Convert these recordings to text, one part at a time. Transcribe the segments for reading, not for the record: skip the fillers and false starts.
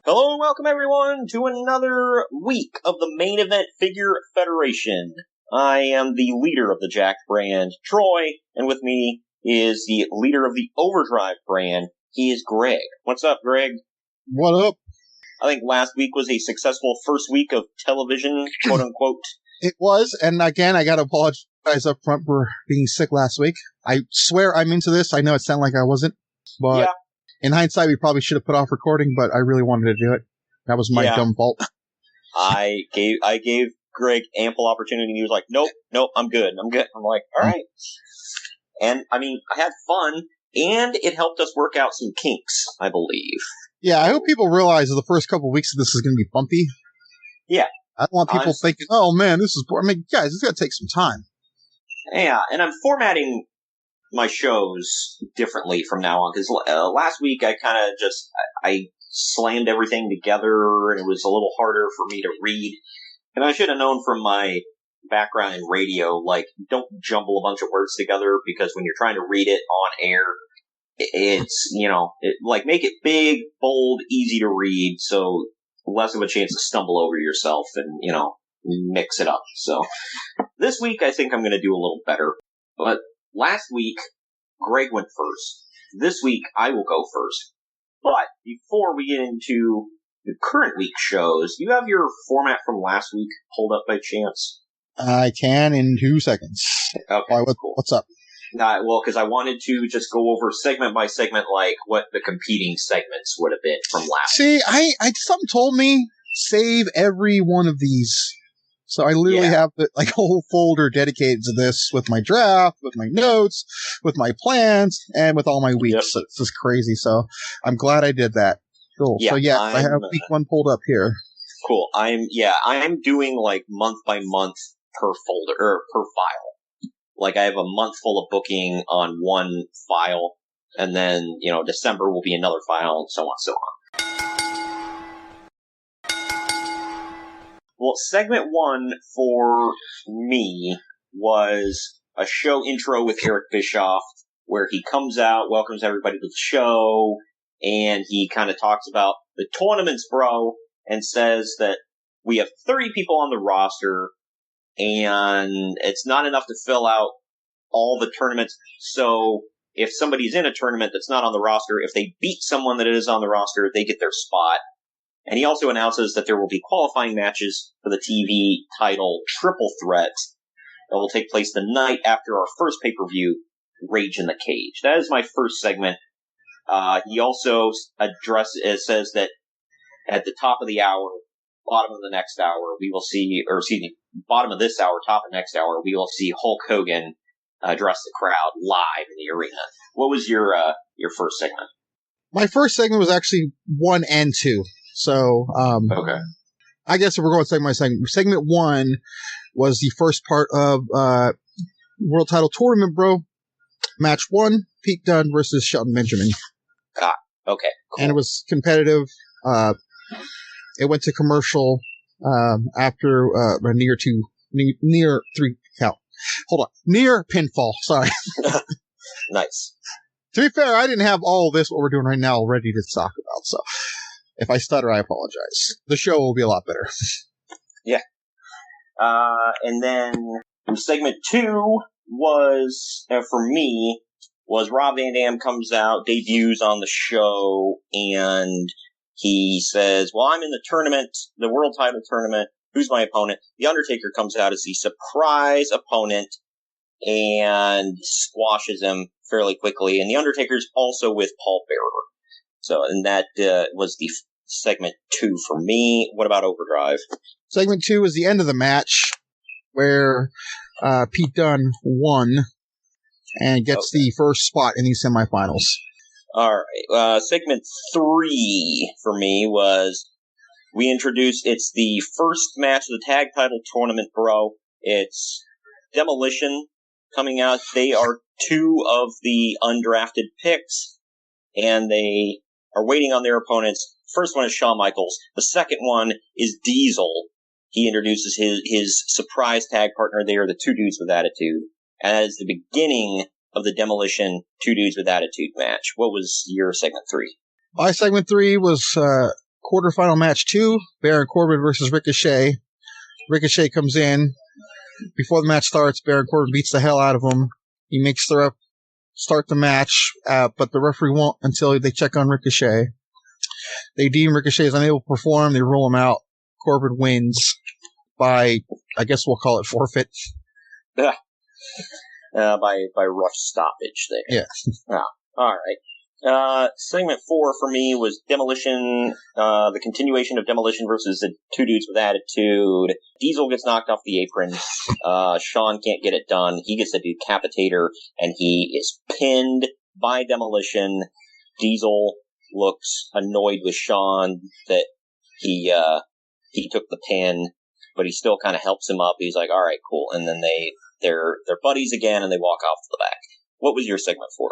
Hello and welcome everyone to another week of the Main Event Figure Federation. I am the leader of the Jakks brand, Troy, and with me is the leader of the Overdrive brand. He is Greg. What's up, Greg? What up? I think last week was a successful first week of television, quote unquote. It was, and again, I gotta apologize up front for being sick last week. I swear I'm into this. I know it sounded like I wasn't, but in hindsight, we probably should have put off recording, but I really wanted to do it. That was my dumb fault. I gave Greg ample opportunity, and he was like, nope, I'm good. I'm like, all right. And, I mean, I had fun, and it helped us work out some kinks, I believe. Yeah, I hope people realize that the first couple of weeks of this is going to be bumpy. Yeah. I don't want people thinking, oh man, this is boring. I mean, guys, it's going to take some time. Yeah, and I'm formatting my shows differently from now on, because last week I kind of I slammed everything together, and it was a little harder for me to read. And I should have known from my background in radio, like, don't jumble a bunch of words together, because when you're trying to read it on air, it's, make it big, bold, easy to read, so less of a chance to stumble over yourself and, mix it up. So this week I think I'm going to do a little better. But last week, Greg went first. This week, I will go first. But before we get into the current week shows, do you have your format from last week pulled up by chance? I can in 2 seconds. Okay, cool. What's up? Because I wanted to just go over segment by segment, like what the competing segments would have been from last week. See, something told me, save every one of these. So I literally have a whole folder dedicated to this with my draft, with my notes, with my plans, and with all my weeks. Yep. So it's just crazy. So I'm glad I did that. Cool. Yeah, so I have week one pulled up here. Cool. I'm doing like month by month per folder or per file. Like I have a month full of booking on one file, and then, December will be another file, and so on and so on. Well, segment one for me was a show intro with Eric Bischoff, where he comes out, welcomes everybody to the show, and he kind of talks about the tournaments, bro, and says that we have 30 people on the roster, and it's not enough to fill out all the tournaments. So if somebody's in a tournament that's not on the roster, if they beat someone that is on the roster, they get their spot. And he also announces that there will be qualifying matches for the TV title Triple Threat that will take place the night after our first pay-per-view, Rage in the Cage. That is my first segment. He also says that at the top of the hour, bottom of the next hour, we will see, bottom of this hour, top of next hour, we will see Hulk Hogan address the crowd live in the arena. What was your first segment? My first segment was actually 1 and 2. So, okay. I guess if we're going segment by segment, segment 1 was the first part of World Title Tournament, bro. Match 1, Pete Dunne versus Shelton Benjamin. Okay. Cool. And it was competitive. It went to commercial after a near 3 count. Hold on. Near pinfall. Sorry. Nice. To be fair, I didn't have all this, what we're doing right now, ready to talk about. So if I stutter, I apologize. The show will be a lot better. Yeah. And then segment 2 was, for me, was Rob Van Dam comes out, debuts on the show, and he says, well, I'm in the tournament, the world title tournament. Who's my opponent? The Undertaker comes out as the surprise opponent and squashes him fairly quickly. And the Undertaker's also with Paul Bearer. So, and that was the segment 2 for me. What about Overdrive? Segment 2 was the end of the match where Pete Dunne won and gets the first spot in the semifinals. All right. Segment 3 for me was we introduced, it's the first match of the tag title tournament, bro. It's Demolition coming out. They are 2 of the undrafted picks, and they are waiting on their opponents. First one is Shawn Michaels. The second one is Diesel. He introduces his surprise tag partner. They are the 2 Dudes with Attitude. And that is the beginning of the Demolition 2 Dudes with Attitude match. What was your segment 3? My segment 3 was quarterfinal match 2, Baron Corbin versus Ricochet. Ricochet comes in. Before the match starts, Baron Corbin beats the hell out of him. He makes the ref start the match, but the referee won't until they check on Ricochet. They deem Ricochet is unable to perform. They rule him out. Corbin wins by, I guess we'll call it forfeit. Yeah. By rough stoppage there. Yeah. All right. Segment 4 for me was Demolition, the continuation of Demolition versus the Two Dudes with Attitude. Diesel gets knocked off the apron. Shawn can't get it done. He gets a decapitator, and he is pinned by Demolition. Diesel looks annoyed with Shawn that he took the pin, but he still kind of helps him up. He's like, all right, cool. And then they're buddies again, and they walk off to the back. What was your segment for?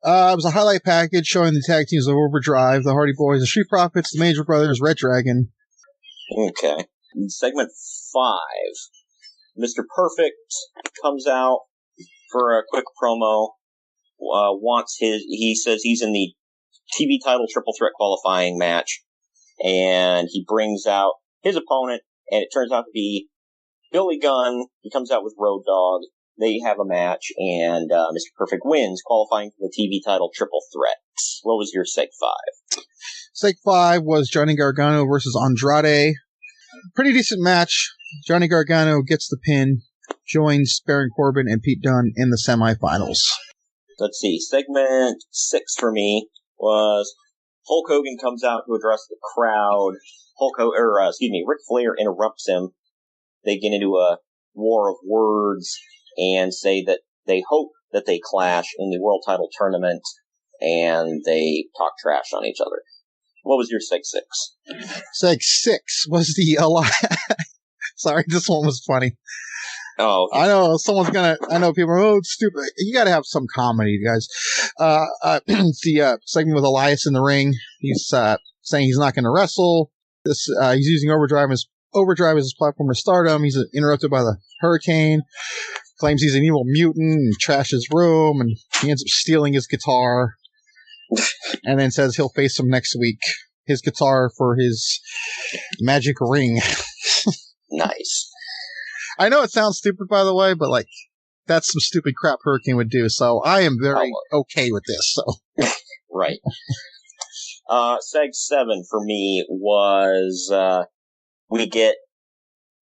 It was a highlight package showing the tag teams of Overdrive, the Hardy Boys, the Street Profits, the Major Brothers, Red Dragon. Okay. Segment 5. Mr. Perfect comes out for a quick promo. He says he's in the TV title triple threat qualifying match, and he brings out his opponent, and it turns out to be Billy Gunn. He comes out with Road Dogg. They have a match, and Mr. Perfect wins, qualifying for the TV title triple threat. What was your Seg 5? Seg 5 was Johnny Gargano versus Andrade. Pretty decent match. Johnny Gargano gets the pin, joins Baron Corbin and Pete Dunne in the semifinals. Let's see. Segment 6 for me was Hulk Hogan comes out to address the crowd. Ric Flair interrupts him. They get into a war of words and say that they hope that they clash in the world title tournament, and they talk trash on each other. What was your Seg 6? Seg 6 was the Sorry, this one was funny. Oh, okay. I know people are, it's stupid. You gotta have some comedy, guys. The segment with Elias in the ring. He's saying he's not gonna wrestle. He's using Overdrive as his platform to stardom. He's interrupted by the Hurricane. Claims he's an evil mutant and trashes his room, and he ends up stealing his guitar. And then says he'll face him next week. His guitar for his magic ring. Nice. I know it sounds stupid, by the way, but like, that's some stupid crap Hurricane would do, so I am very okay with this, so. Right. Seg 7 for me was, we get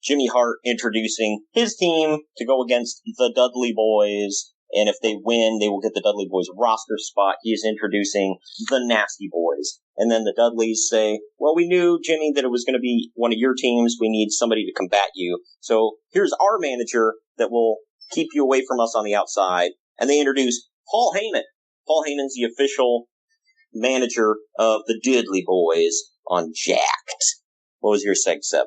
Jimmy Hart introducing his team to go against the Dudley Boys, and if they win, they will get the Dudley Boys roster spot. He is introducing the Nasty Boys. And then the Dudleys say, well, we knew, Jimmy, that it was going to be one of your teams. We need somebody to combat you. So here's our manager that will keep you away from us on the outside. And they introduce Paul Heyman. Paul Heyman's the official manager of the Dudley Boys on Jakk'd. What was your Seg 7?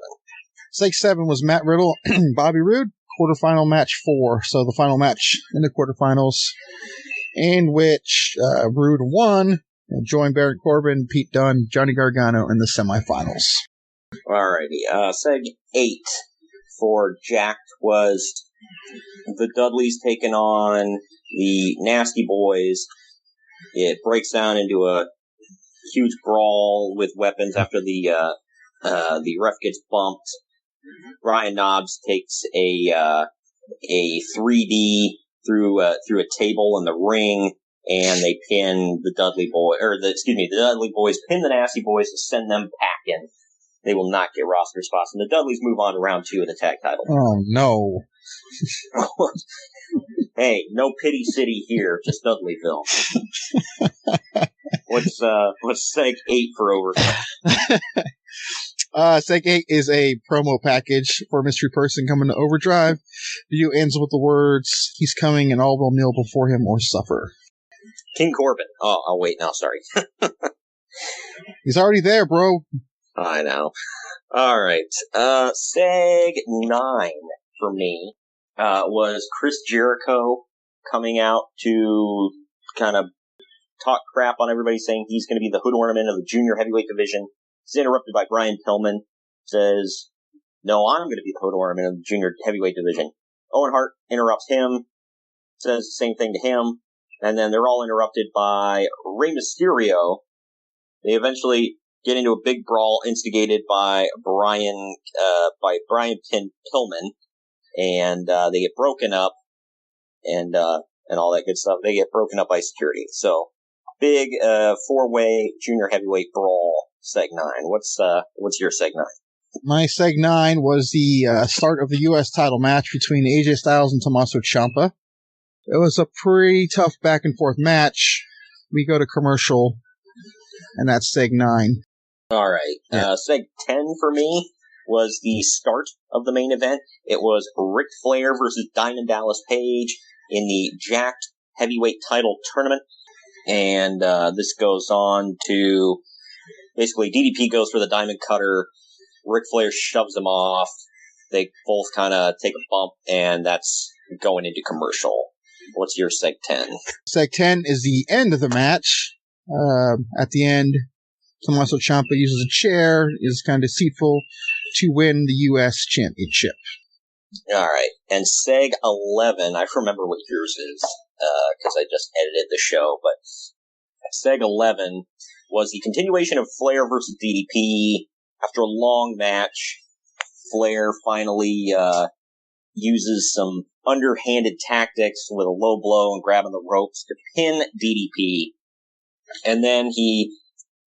Seg 7 was Matt Riddle and Bobby Roode. Quarterfinal match 4. So the final match in the quarterfinals, in which Roode won and joined Baron Corbin, Pete Dunne, Johnny Gargano in the semifinals. Alrighty. Seg 8 for Jakk'd was the Dudleys taking on the Nasty Boys. It breaks down into a huge brawl with weapons after the ref gets bumped. Brian Knobbs takes a 3D through a table in the ring, and they pin the Dudley the Dudley Boys pin the Nasty Boys to send them packing. They will not get roster spots, and the Dudleys move on to round 2 of the tag title. Oh no! Hey, no pity city here, just Dudleyville. What's Seg 8 for Overdrive? Seg 8 is a promo package for a mystery person coming to Overdrive. Video ends with the words, he's coming and all will kneel before him or suffer. King Corbin. Oh, wait, no, sorry. He's already there, bro. I know. Alright. Seg 9 for me was Chris Jericho coming out to kind of talk crap on everybody, saying he's going to be the hood ornament of the junior heavyweight division. He's interrupted by Brian Pillman. Says, no, I'm going to be the hood ornament of the junior heavyweight division. Owen Hart interrupts him. Says the same thing to him. And then they're all interrupted by Rey Mysterio. They eventually get into a big brawl instigated by Brian Pillman, and they get broken up, and all that good stuff. They get broken up by security. So big 4-way junior heavyweight brawl, Seg 9. What's your Seg 9? My Seg 9 was the start of the U.S. title match between AJ Styles and Tommaso Ciampa. It was a pretty tough back and forth match. We go to commercial, and that's Seg 9. All right. Yeah. Seg 10 for me was the start of the main event. It was Ric Flair versus Diamond Dallas Page in the Jakk'd heavyweight title tournament. And this goes on to basically DDP goes for the Diamond Cutter. Ric Flair shoves him off. They both kind of take a bump, and that's going into commercial. What's your Seg 10? Seg 10 is the end of the match. At the end, Tommaso Ciampa uses a chair, is kind of deceitful, to win the U.S. Championship. All right. And Seg 11, I remember what yours is, because I just edited the show, but Seg 11 was the continuation of Flair versus DDP. After a long match, Flair finally uses some underhanded tactics with a low blow and grabbing the ropes to pin DDP. And then he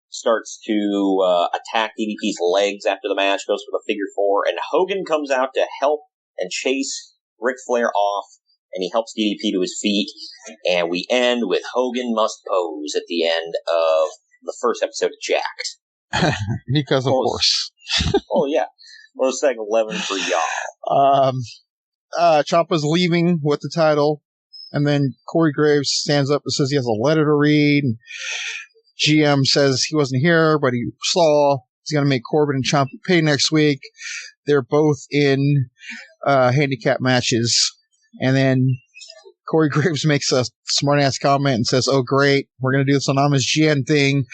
starts to attack DDP's legs after the match, goes for the figure 4, and Hogan comes out to help and chase Ric Flair off, and he helps DDP to his feet, and we end with Hogan must pose at the end of the first episode of Jakk'd. Because of course. Oh, yeah. Well, it's like 11 for y'all. Ciampa's leaving with the title, and then Corey Graves stands up and says he has a letter to read, and GM says he wasn't here, but he saw. He's going to make Corbin and Ciampa pay next week. They're both in handicap matches, and then Corey Graves makes a smart-ass comment and says, "Oh, great, we're going to do this anonymous GN thing,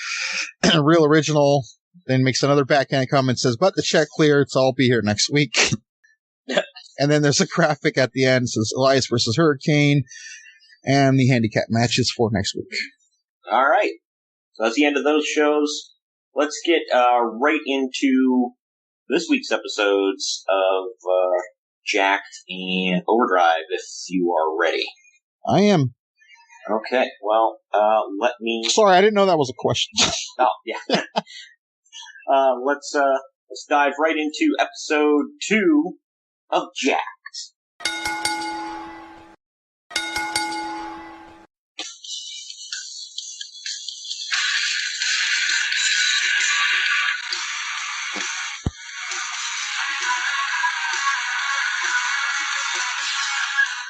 real original." Then makes another backhand comment and says, "But the check cleared, so I'll be here next week." And then there's a graphic at the end that says Elias versus Hurricane, and the handicap matches for next week. All right. So that's the end of those shows. Let's get right into this week's episodes of Jakk'd and Overdrive, if you are ready. I am. Okay, well, let me... Sorry, I didn't know that was a question. Oh, yeah. Let's dive right into episode 2 of Jakk'd.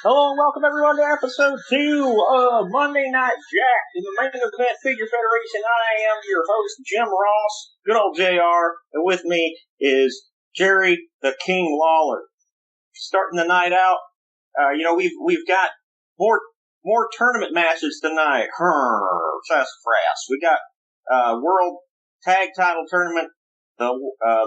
Hello and welcome everyone to episode 2 of Monday Night Jakk'd. In the main event Figure Federation, I am your host, Jim Ross, good old JR, and with me is Jerry the King Lawler. Starting the night out, we've got more tournament matches tonight. Sassafras. We got World Tag Title Tournament, the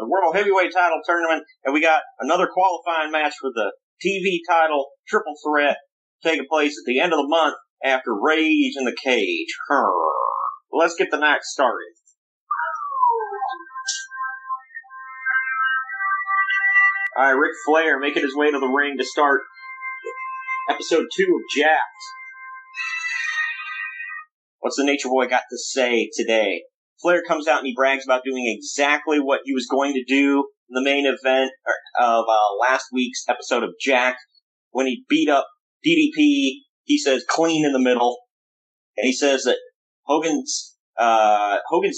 World Heavyweight Title Tournament, and we got another qualifying match for the TV title triple threat taking place at the end of the month after Rage in the Cage. Let's get the night started. Alright, Ric Flair making his way to the ring to start episode 2 of Jakk'd. What's the Nature Boy got to say today? Flair comes out and he brags about doing exactly what he was going to do in the main event of last week's episode of Jakk'd. When he beat up DDP, he says clean in the middle. And he says that Hogan's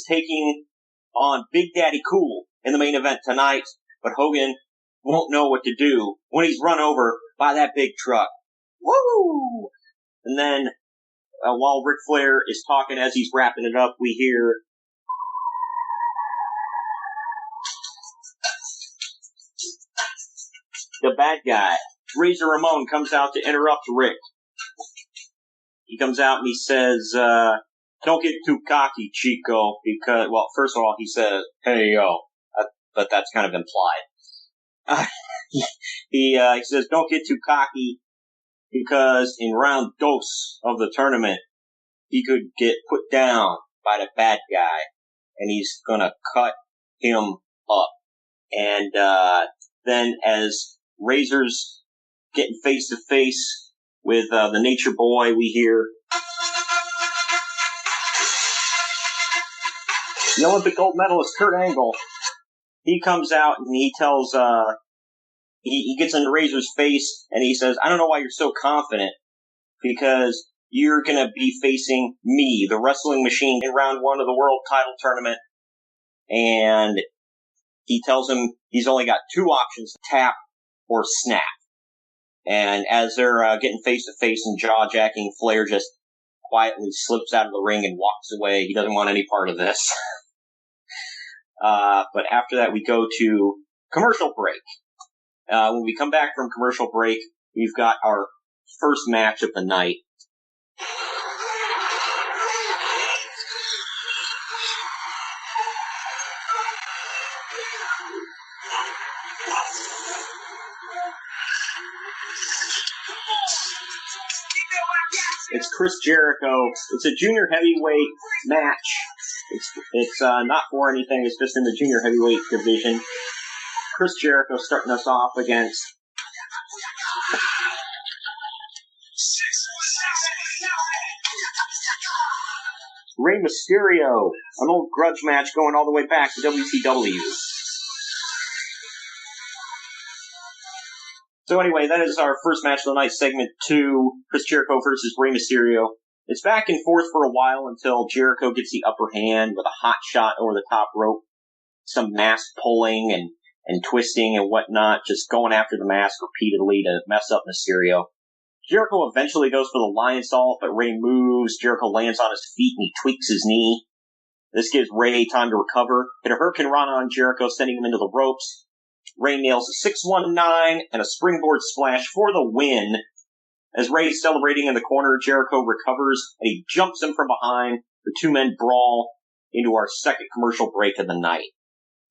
taking on Big Daddy Cool in the main event tonight, but Hogan won't know what to do when he's run over by that big truck. Woo! And then, while Ric Flair is talking as he's wrapping it up, we hear the bad guy, Razor Ramon, comes out to interrupt Rick. He comes out and he says, don't get too cocky, Chico, because, well, first of all, he says, hey, yo, but that's kind of implied. He says, don't get too cocky, because in round dos of the tournament, he could get put down by the bad guy. and he's gonna cut him up. And then as Razor's getting face to face with the Nature Boy, we hear the Olympic gold medalist Kurt Angle. He comes out and he tells, he gets into Razor's face and he says, I don't know why you're so confident, because you're going to be facing me, the wrestling machine, in round 1 of the world title tournament. And he tells him he's only got 2 options, tap or snap. And as they're getting face to face and jaw-jacking, Flair just quietly slips out of the ring and walks away. He doesn't want any part of this. But after that, we go to commercial break. When we come back from commercial break, we've got our first match of the night. It's Chris Jericho. It's a junior heavyweight match. It's not for anything. It's just in the junior heavyweight division. Chris Jericho starting us off against Rey Mysterio. An old grudge match going all the way back to WCW. So anyway, that is our first match of the night, segment 2, Chris Jericho versus Rey Mysterio. It's back and forth for a while until Jericho gets the upper hand with a hot shot over the top rope, some mask pulling and twisting and whatnot, just going after the mask repeatedly to mess up Mysterio. Jericho eventually goes for the lion salt, but Rey moves. Jericho lands on his feet and he tweaks his knee. This gives Rey time to recover. Hit a Hurricane Rana on Jericho, sending him into the ropes. Rey nails a 619 and a springboard splash for the win. As Rey is celebrating in the corner, Jericho recovers and he jumps him from behind. The 2 men brawl into our second commercial break of the night.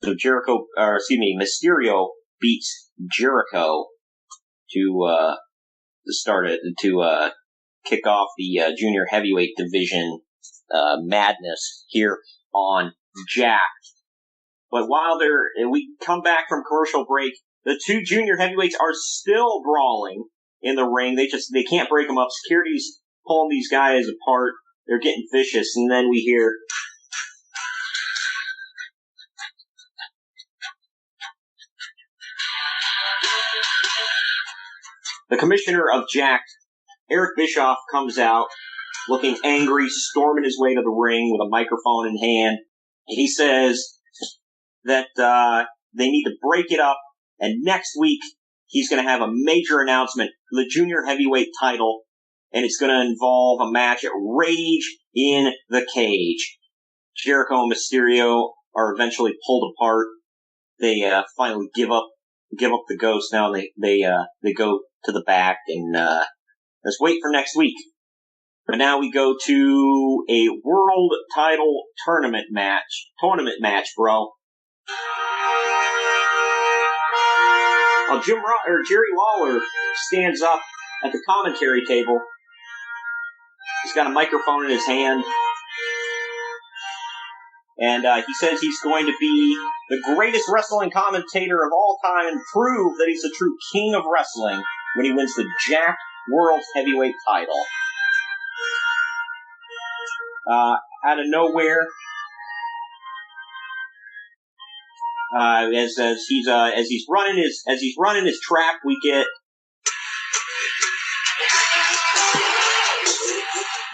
So Mysterio beats Jericho to kick off the junior heavyweight division madness here on Jakk'd. But while we come back from commercial break, the 2 junior heavyweights are still brawling in the ring. They can't break them up. Security's pulling these guys apart. They're getting vicious, and then we hear the commissioner of Jakk'd, Eric Bischoff, comes out looking angry, storming his way to the ring with a microphone in hand. He says that they need to break it up, and next week he's going to have a major announcement for the junior heavyweight title, and it's going to involve a match at Rage in the Cage. Jericho and Mysterio are eventually pulled apart. They finally give up the ghost. Now they go to the back and let's wait for next week. But now we go to a world title tournament match, bro. Jerry Lawler stands up at the commentary table. He's got a microphone in his hand. And he says he's going to be the greatest wrestling commentator of all time and prove that he's the true king of wrestling when he wins the Jakk'd World Heavyweight title. Out of nowhere, as he's running his trap, we get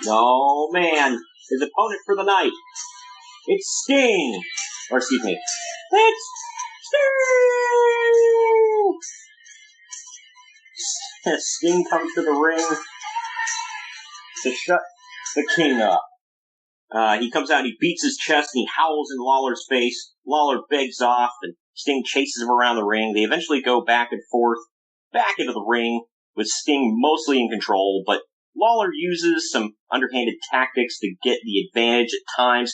his opponent for the night. It's Sting, it's Sting. Sting comes to the ring to shut the king up. He comes out and he beats his chest and he howls in Lawler's face. Lawler begs off and Sting chases him around the ring. They eventually go back and forth, back into the ring, with Sting mostly in control, but Lawler uses some underhanded tactics to get the advantage at times.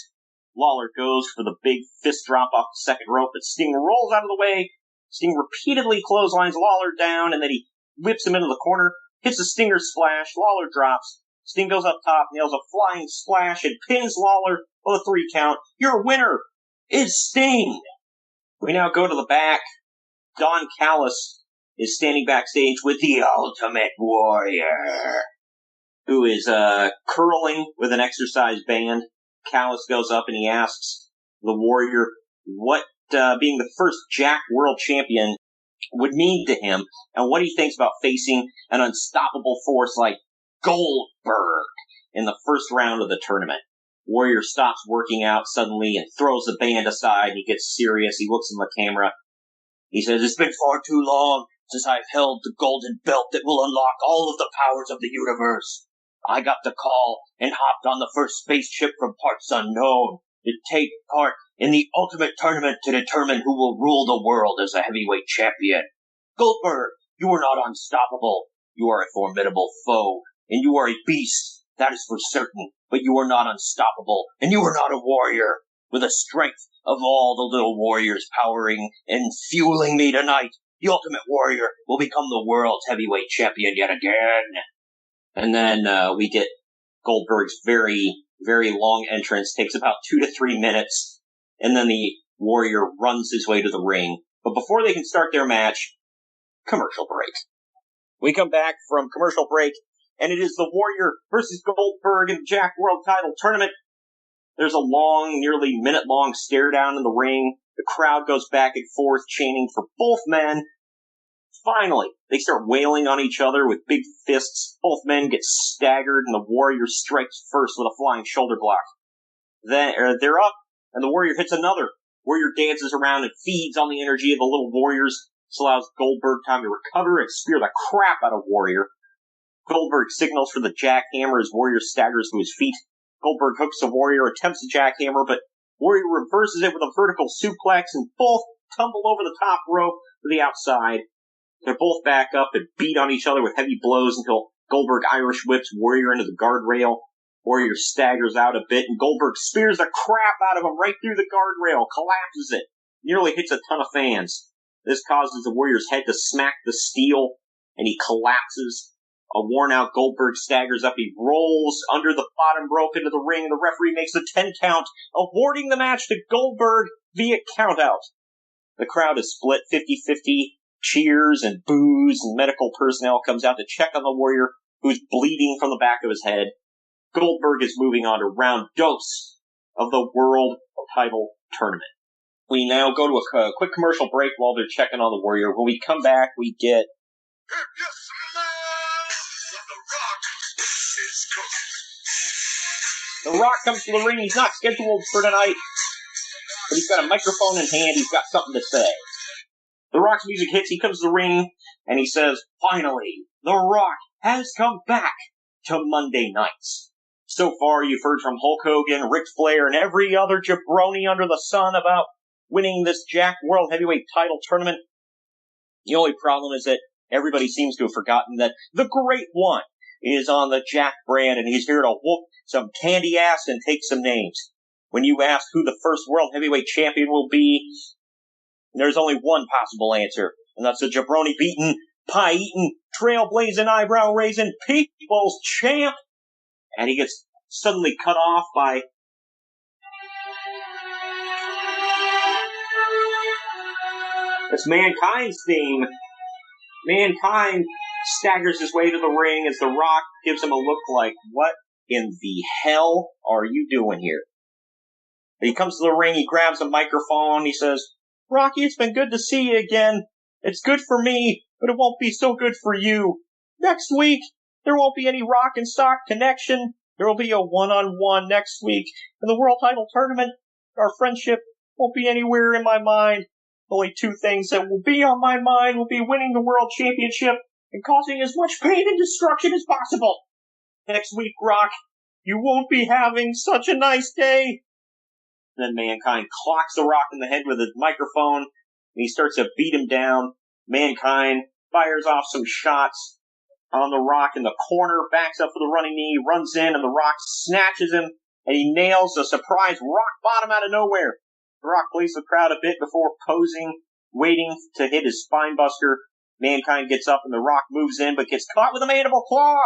Lawler goes for the big fist drop off the second rope, but Sting rolls out of the way. Sting repeatedly clotheslines Lawler down, and then he whips him into the corner, hits a stinger splash. Lawler drops. Sting goes up top, nails a flying splash, and pins Lawler with a 3 count. Your winner, is Sting. We now go to the back. Don Callis is standing backstage with the Ultimate Warrior, who is curling with an exercise band. Callis goes up and he asks the Warrior what being the first Jack World Champion would mean to him, and what he thinks about facing an unstoppable force like Goldberg in the first round of the tournament. Warrior stops working out suddenly and throws the band aside. He gets serious. He looks in the camera. He says, "It's been far too long since I've held the golden belt that will unlock all of the powers of the universe. I got the call and hopped on the first spaceship from parts unknown to take part in the ultimate tournament to determine who will rule the world as a heavyweight champion. Goldberg, you are not unstoppable. You are a formidable foe, and you are a beast, that is for certain, but you are not unstoppable, and you are not a warrior. With the strength of all the little warriors powering and fueling me tonight, the Ultimate Warrior will become the world's heavyweight champion yet again." And then we get Goldberg's very, very long entrance, takes about 2 to 3 minutes, and then the Warrior runs his way to the ring. But before they can start their match, commercial break. We come back from commercial break, and it is the Warrior versus Goldberg in the Jack World Title Tournament. There's a long, nearly minute-long stare down in the ring. The crowd goes back and forth, chanting for both men. Finally, they start wailing on each other with big fists. Both men get staggered, and the Warrior strikes first with a flying shoulder block. Then they're up, and the Warrior hits another. Warrior dances around and feeds on the energy of the little Warriors. This allows Goldberg time to recover and spear the crap out of Warrior. Goldberg signals for the jackhammer as Warrior staggers to his feet. Goldberg hooks the Warrior, attempts the jackhammer, but Warrior reverses it with a vertical suplex, and both tumble over the top rope to the outside. They're both back up and beat on each other with heavy blows until Goldberg Irish whips Warrior into the guardrail. Warrior staggers out a bit, and Goldberg spears the crap out of him right through the guardrail, collapses it, nearly hits a ton of fans. This causes the Warrior's head to smack the steel, and he collapses. A worn-out Goldberg staggers up. He rolls under the bottom rope into the ring, and the referee makes the 10 count, awarding the match to Goldberg via countout. The crowd is split 50-50. Cheers and boos, and medical personnel comes out to check on the Warrior, who's bleeding from the back of his head. Goldberg is moving on to round dose of the World Title Tournament. We now go to a quick commercial break while they're checking on the Warrior. When we come back, we get... The Rock comes to the ring. He's not scheduled for tonight, but he's got a microphone in hand. He's got something to say. The Rock's music hits, he comes to the ring, and he says, "Finally, The Rock has come back to Monday nights. So far, you've heard from Hulk Hogan, Ric Flair, and every other jabroni under the sun about winning this Jack World Heavyweight Title Tournament. The only problem is that everybody seems to have forgotten that the Great One is on the Jack brand, and he's here to whoop some candy ass and take some names. When you ask who the first World Heavyweight Champion will be, there's only one possible answer, and that's the jabroni-beaten, pie-eating, trailblazing, eyebrow-raising people's champ." And he gets suddenly cut off by... It's Mankind's theme. Mankind staggers his way to the ring as The Rock gives him a look like, "What in the hell are you doing here?" He comes to the ring, he grabs a microphone, he says, "Rocky, it's been good to see you again. It's good for me, but it won't be so good for you. Next week, there won't be any Rock and Sock connection. There will be a one-on-one next week. In the World Title Tournament, our friendship won't be anywhere in my mind. Only two things that will be on my mind will be winning the World Championship and causing as much pain and destruction as possible. Next week, Rock, you won't be having such a nice day." Then Mankind clocks The Rock in the head with his microphone, and he starts to beat him down. Mankind fires off some shots on The Rock in the corner, backs up for the running knee, runs in, and The Rock snatches him, and he nails a surprise rock bottom out of nowhere. The Rock plays the crowd a bit before posing, waiting to hit his spine buster. Mankind gets up, and The Rock moves in, but gets caught with a mandible claw.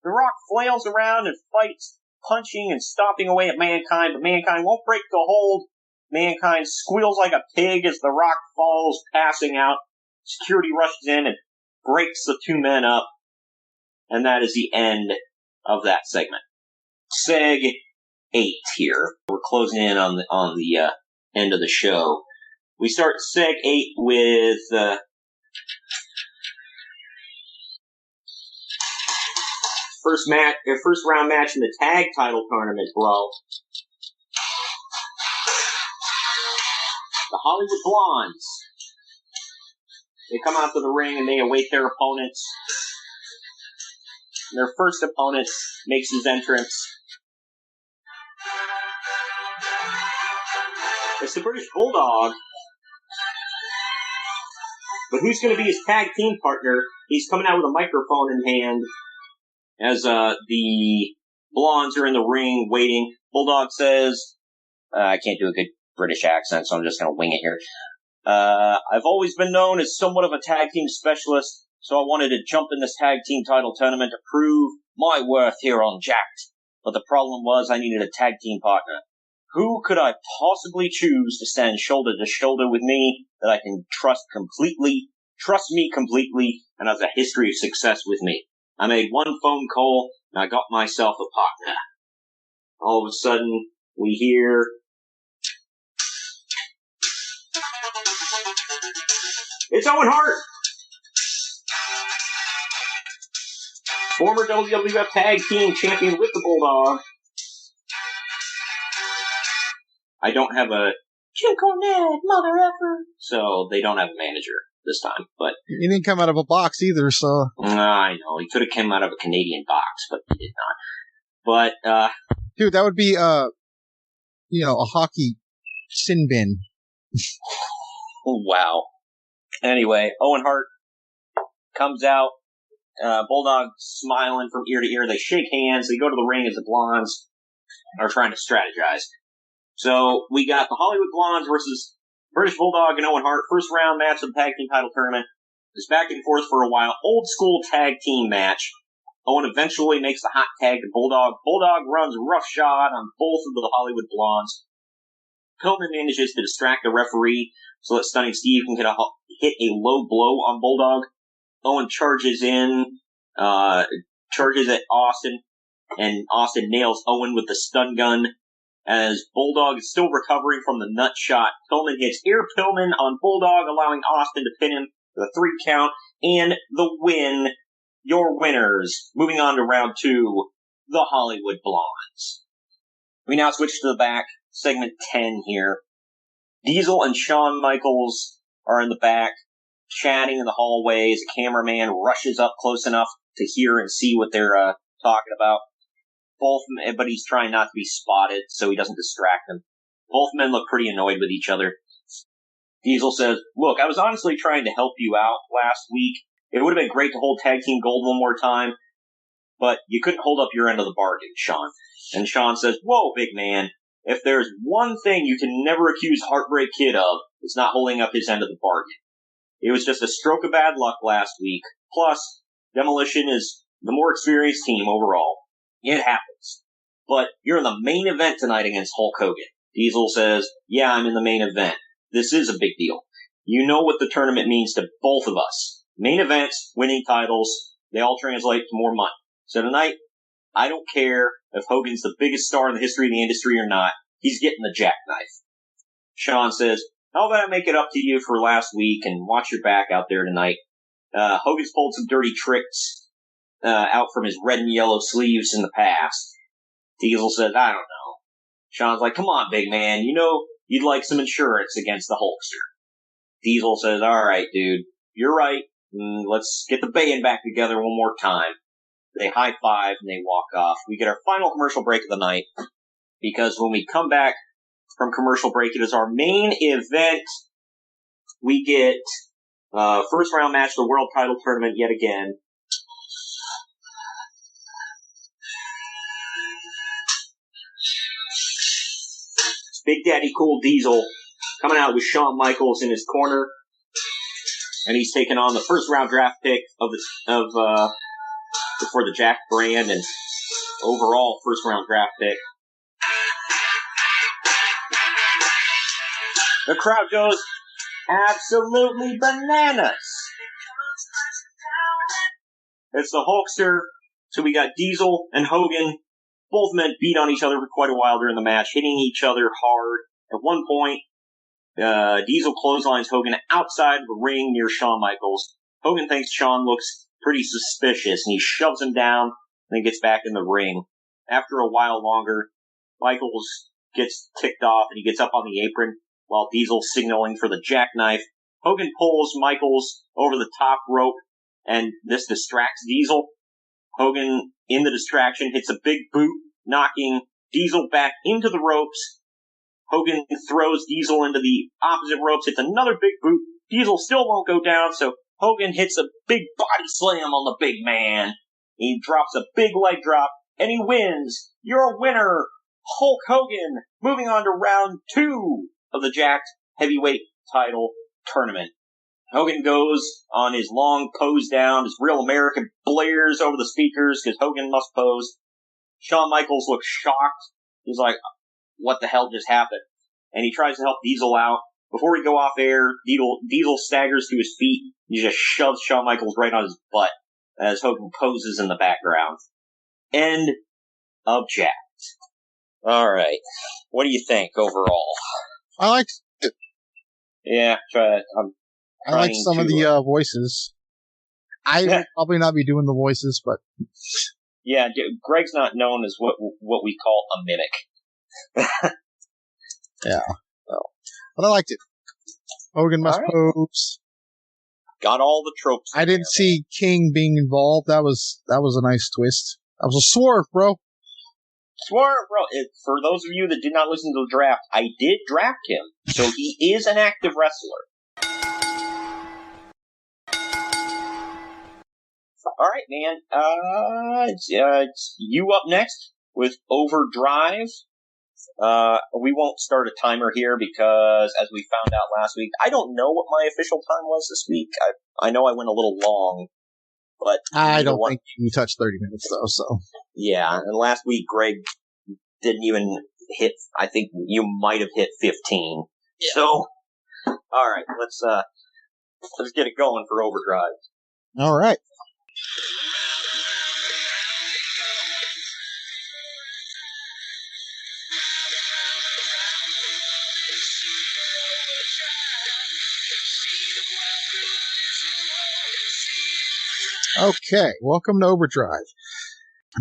The Rock flails around and fights, punching and stomping away at Mankind, but Mankind won't break the hold. Mankind squeals like a pig as The Rock falls, passing out. Security rushes in and breaks the two men up. And that is the end of that segment. Seg 8 here. We're closing in on the end of the show. We start Seg 8 with first round match in the tag title tournament, bro. The Hollywood Blondes. They come out to the ring and they await their opponents. Their first opponent makes his entrance. It's the British Bulldog. But who's going to be his tag team partner? He's coming out with a microphone in hand as the Blondes are in the ring waiting. Bulldog says, I can't do a good British accent, so I'm just going to wing it here. I've always been known as somewhat of a tag team specialist, so I wanted to jump in this tag team title tournament to prove my worth here on Jakk'd. But the problem was I needed a tag team partner. Who could I possibly choose to stand shoulder to shoulder with me that I can trust me completely, and has a history of success with me? I made one phone call, and I got myself a partner. All of a sudden, we hear... It's Owen Hart! Former WWF Tag Team Champion with the Bulldog. I don't have a Jim Cornette, mother effer. So they don't have a manager this time. But he didn't come out of a box either, so. I know. He could have come out of a Canadian box, but he did not. But, dude, that would be, a hockey sin bin. Oh, wow. Anyway, Owen Hart comes out. Bulldog smiling from ear to ear. They shake hands. They go to the ring as the Blondes are trying to strategize. So we got the Hollywood Blondes versus British Bulldog and Owen Hart. First round match of the tag team title tournament. It's back and forth for a while. Old school tag team match. Owen eventually makes the hot tag to Bulldog. Bulldog runs roughshod on both of the Hollywood Blondes. Pillman manages to distract the referee so that Stunning Steve can hit a low blow on Bulldog. Owen charges in, charges at Austin, and Austin nails Owen with the stun gun. As Bulldog is still recovering from the nut shot, Pillman hits Ear Pillman on Bulldog, allowing Austin to pin him for the 3 count and the win. Your winners. Moving on to round 2, the Hollywood Blondes. We now switch to the back, segment 10 here. Diesel and Shawn Michaels are in the back, chatting in the hallways. The cameraman rushes up close enough to hear and see what they're talking about. Both, but he's trying not to be spotted so he doesn't distract them. Both men look pretty annoyed with each other. Diesel says, "Look, I was honestly trying to help you out last week. It would have been great to hold tag team gold one more time, but you couldn't hold up your end of the bargain, Shawn." And Shawn says, "Whoa, big man. If there's one thing you can never accuse Heartbreak Kid of, it's not holding up his end of the bargain. It was just a stroke of bad luck last week. Plus, Demolition is the more experienced team overall. It happens. But you're in the main event tonight against Hulk Hogan." Diesel says, "Yeah, I'm in the main event. This is a big deal. You know what the tournament means to both of us. Main events, winning titles, they all translate to more money. So tonight, I don't care if Hogan's the biggest star in the history of the industry or not. He's getting the jackknife." Shawn says, "How about I make it up to you for last week and watch your back out there tonight? Hogan's pulled some dirty tricks out from his red and yellow sleeves in the past." Diesel says, "I don't know." Shawn's like, "Come on, big man. You know you'd like some insurance against the Hulkster." Diesel says, "All right, dude. You're right. Let's get the band back together one more time." They high-five and they walk off. We get our final commercial break of the night, because when we come back from commercial break, it is our main event. We get first round match of the World Title Tournament yet again. It's Big Daddy Cool Diesel coming out with Shawn Michaels in his corner, and he's taking on the first round draft pick for the Jakks brand and overall first round draft pick. The crowd goes absolutely bananas. It's the Hulkster. So we got Diesel and Hogan. Both men beat on each other for quite a while during the match, hitting each other hard. At one point, Diesel clotheslines Hogan outside the ring near Shawn Michaels. Hogan thinks Shawn looks pretty suspicious, and he shoves him down, and then gets back in the ring. After a while longer, Michaels gets ticked off, and he gets up on the apron, while Diesel's signaling for the jackknife. Hogan pulls Michaels over the top rope, and this distracts Diesel. Hogan, in the distraction, hits a big boot, knocking Diesel back into the ropes. Hogan throws Diesel into the opposite ropes, hits another big boot. Diesel still won't go down, so Hogan hits a big body slam on the big man. He drops a big leg drop, and he wins. You're a winner, Hulk Hogan. Moving on to round 2 of the Jakk'd Heavyweight Title Tournament. Hogan goes on his long pose down. His Real American blares over the speakers because Hogan must pose. Shawn Michaels looks shocked. He's like, what the hell just happened? And he tries to help Diesel out. Before he go off air, Diesel staggers to his feet. He just shoves Shawn Michaels right on his butt as Hogan poses in the background. End of Jakk'd. All right. What do you think overall? I liked it. Yeah, I like some of the voices. I will probably not be doing the voices, but yeah, Greg's not known as what we call a mimic. Yeah, but I liked it. Hogan must pose. Got all the tropes. I didn't see King being involved. That was a nice twist. That was a swerve, bro. Swerve, bro. For those of you that did not listen to the draft, I did draft him, so he is an active wrestler. All right, man. It's you up next with Overdrive. We won't start a timer here because, as we found out last week, I don't know what my official time was this week. I know I went a little long, but I don't think you touched 30 minutes though. So yeah, and last week Greg didn't even hit. I think you might have hit 15. Yeah. So, all right, let's get it going for Overdrive. All right. Okay, welcome to Overdrive.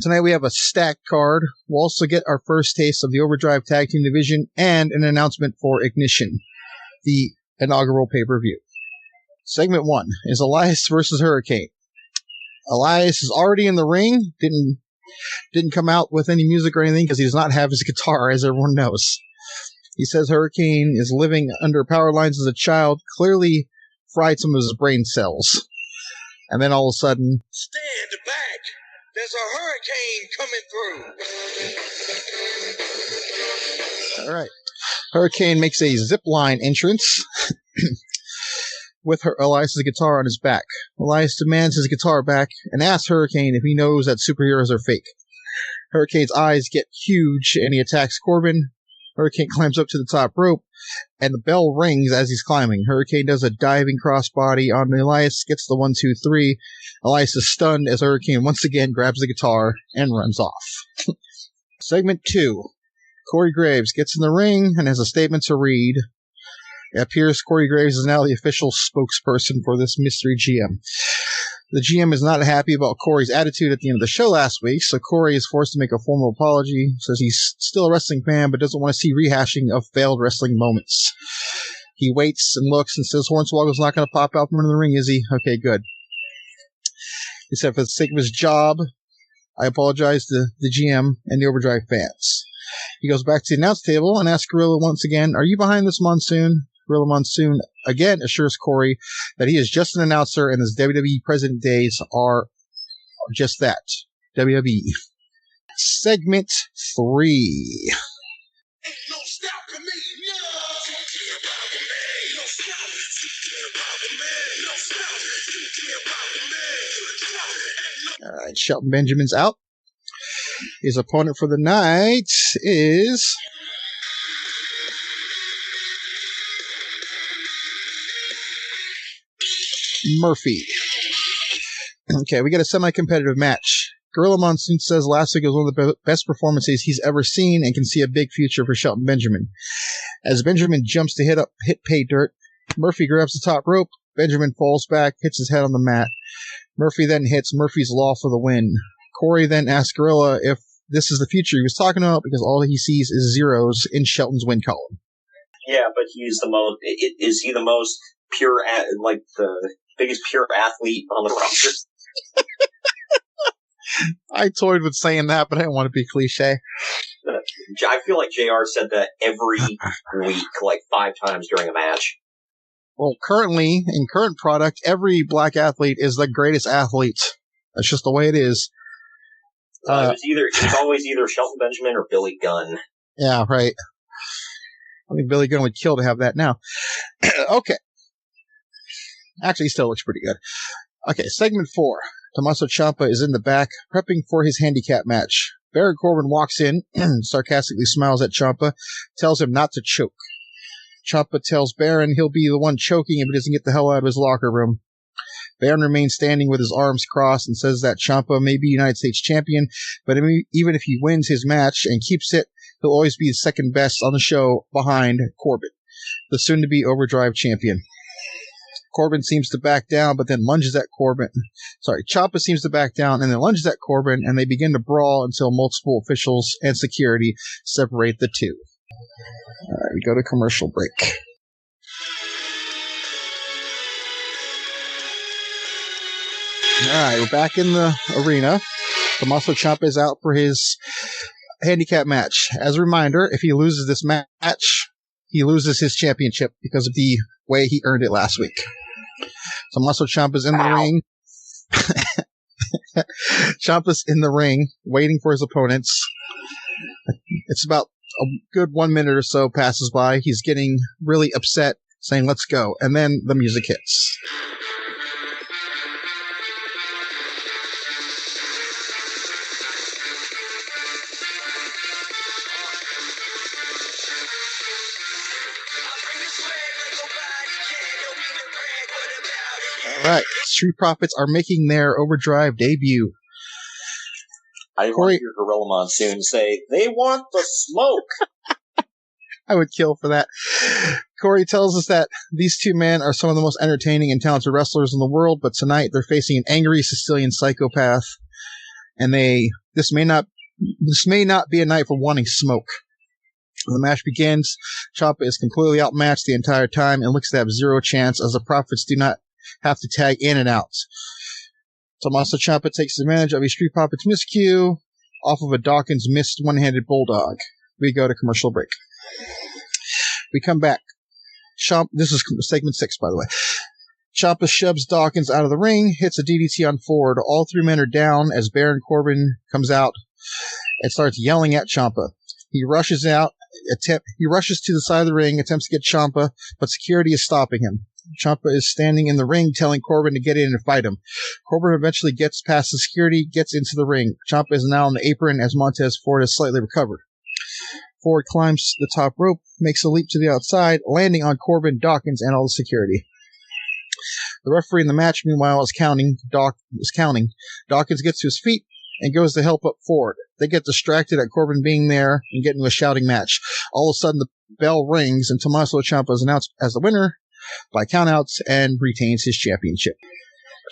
Tonight we have a stacked card. We'll also get our first taste of the Overdrive Tag Team Division and an announcement for Ignition, the inaugural pay-per-view. Segment 1 is Elias versus Hurricane. Elias is already in the ring. Didn't come out with any music or anything because he does not have his guitar, as everyone knows. He says Hurricane is living under power lines as a child, clearly fried some of his brain cells. And then all of a sudden, stand back! There's a hurricane coming through! All right. Hurricane makes a zipline entrance with Elias' guitar on his back. Elias demands his guitar back and asks Hurricane if he knows that superheroes are fake. Hurricane's eyes get huge and he attacks Corbin. Hurricane climbs up to the top rope, and the bell rings as he's climbing. Hurricane does a diving crossbody on Elias, gets the 1, 2, 3. Elias is stunned as Hurricane once again grabs the guitar and runs off. Segment 2. Corey Graves gets in the ring and has a statement to read. It appears Corey Graves is now the official spokesperson for this mystery GM. The GM is not happy about Corey's attitude at the end of the show last week, so Corey is forced to make a formal apology. Says he's still a wrestling fan, but doesn't want to see rehashing of failed wrestling moments. He waits and looks and says Hornswoggle's not going to pop out from under the ring, is he? Okay, good. He said for the sake of his job, I apologize to the GM and the Overdrive fans. He goes back to the announce table and asks Gorilla once again, are you behind this monsoon? Gorilla Monsoon again assures Corey that he is just an announcer and his WWE President days are just that. WWE. Segment 3. Ain't no stopping me, no! All right, Shelton Benjamin's out. His opponent for the night is Murphy. Okay, we get a semi-competitive match. Gorilla Monsoon says last week was one of the best performances he's ever seen and can see a big future for Shelton Benjamin. As Benjamin jumps to hit pay dirt, Murphy grabs the top rope. Benjamin falls back, hits his head on the mat. Murphy then hits Murphy's Law for the win. Corey then asks Gorilla if this is the future he was talking about because all he sees is zeros in Shelton's win column. Yeah, but he's the most. Is he the most pure, like the biggest pure athlete on the roster? I toyed with saying that, but I didn't want to be cliche. I feel like JR said that every week, like 5 times during a match. Well, currently, in current product, every black athlete is the greatest athlete. That's just the way it is. It's always either Shelton Benjamin or Billy Gunn. Yeah, right. I think Billy Gunn would kill to have that now. Okay. Actually, he still looks pretty good. Okay, segment 4. Tommaso Ciampa is in the back, prepping for his handicap match. Baron Corbin walks in, sarcastically smiles at Ciampa, tells him not to choke. Ciampa tells Baron he'll be the one choking if he doesn't get the hell out of his locker room. Baron remains standing with his arms crossed and says that Ciampa may be United States champion, but even if he wins his match and keeps it, he'll always be the second best on the show behind Corbin, the soon-to-be Overdrive champion. Corbin seems to back down, but then lunges at Corbin. Ciampa seems to back down and then lunges at Corbin, and they begin to brawl until multiple officials and security separate the two. All right, we go to commercial break. All right, we're back in the arena. Tommaso Ciampa is out for his handicap match. As a reminder, if he loses this match, he loses his championship because of the way he earned it last week. Tommaso Ciampa's in the ring. Ciampa's in the ring, waiting for his opponents. It's about a good 1 minute or so passes by. He's getting really upset, saying, "Let's go." And then the music hits. All right, Street Profits are making their Overdrive debut. I want to hear Gorilla Monsoon say, "They want the smoke." I would kill for that. Corey tells us that these two men are some of the most entertaining and talented wrestlers in the world, but tonight they're facing an angry Sicilian psychopath, and this may not be a night for wanting smoke. When the match begins, Ciampa is completely outmatched the entire time and looks to have zero chance as the Profits do not have to tag in and out. Tommaso Ciampa takes advantage of a Street Profits miscue off of a Dawkins missed one-handed bulldog. We go to commercial break. We come back. This is segment 6, by the way. Ciampa shoves Dawkins out of the ring, hits a DDT on Ford. All 3 men are down as Baron Corbin comes out and starts yelling at Ciampa. He rushes to the side of the ring, attempts to get Ciampa, but security is stopping him. Ciampa is standing in the ring, telling Corbin to get in and fight him. Corbin eventually gets past the security, gets into the ring. Ciampa is now on the apron as Montez Ford has slightly recovered. Ford climbs the top rope, makes a leap to the outside, landing on Corbin, Dawkins, and all the security. The referee in the match, meanwhile, is counting. Dawkins gets to his feet and goes to help up Ford. They get distracted at Corbin being there and get into a shouting match. All of a sudden, the bell rings, and Tommaso Ciampa is announced as the winner by countouts and retains his championship.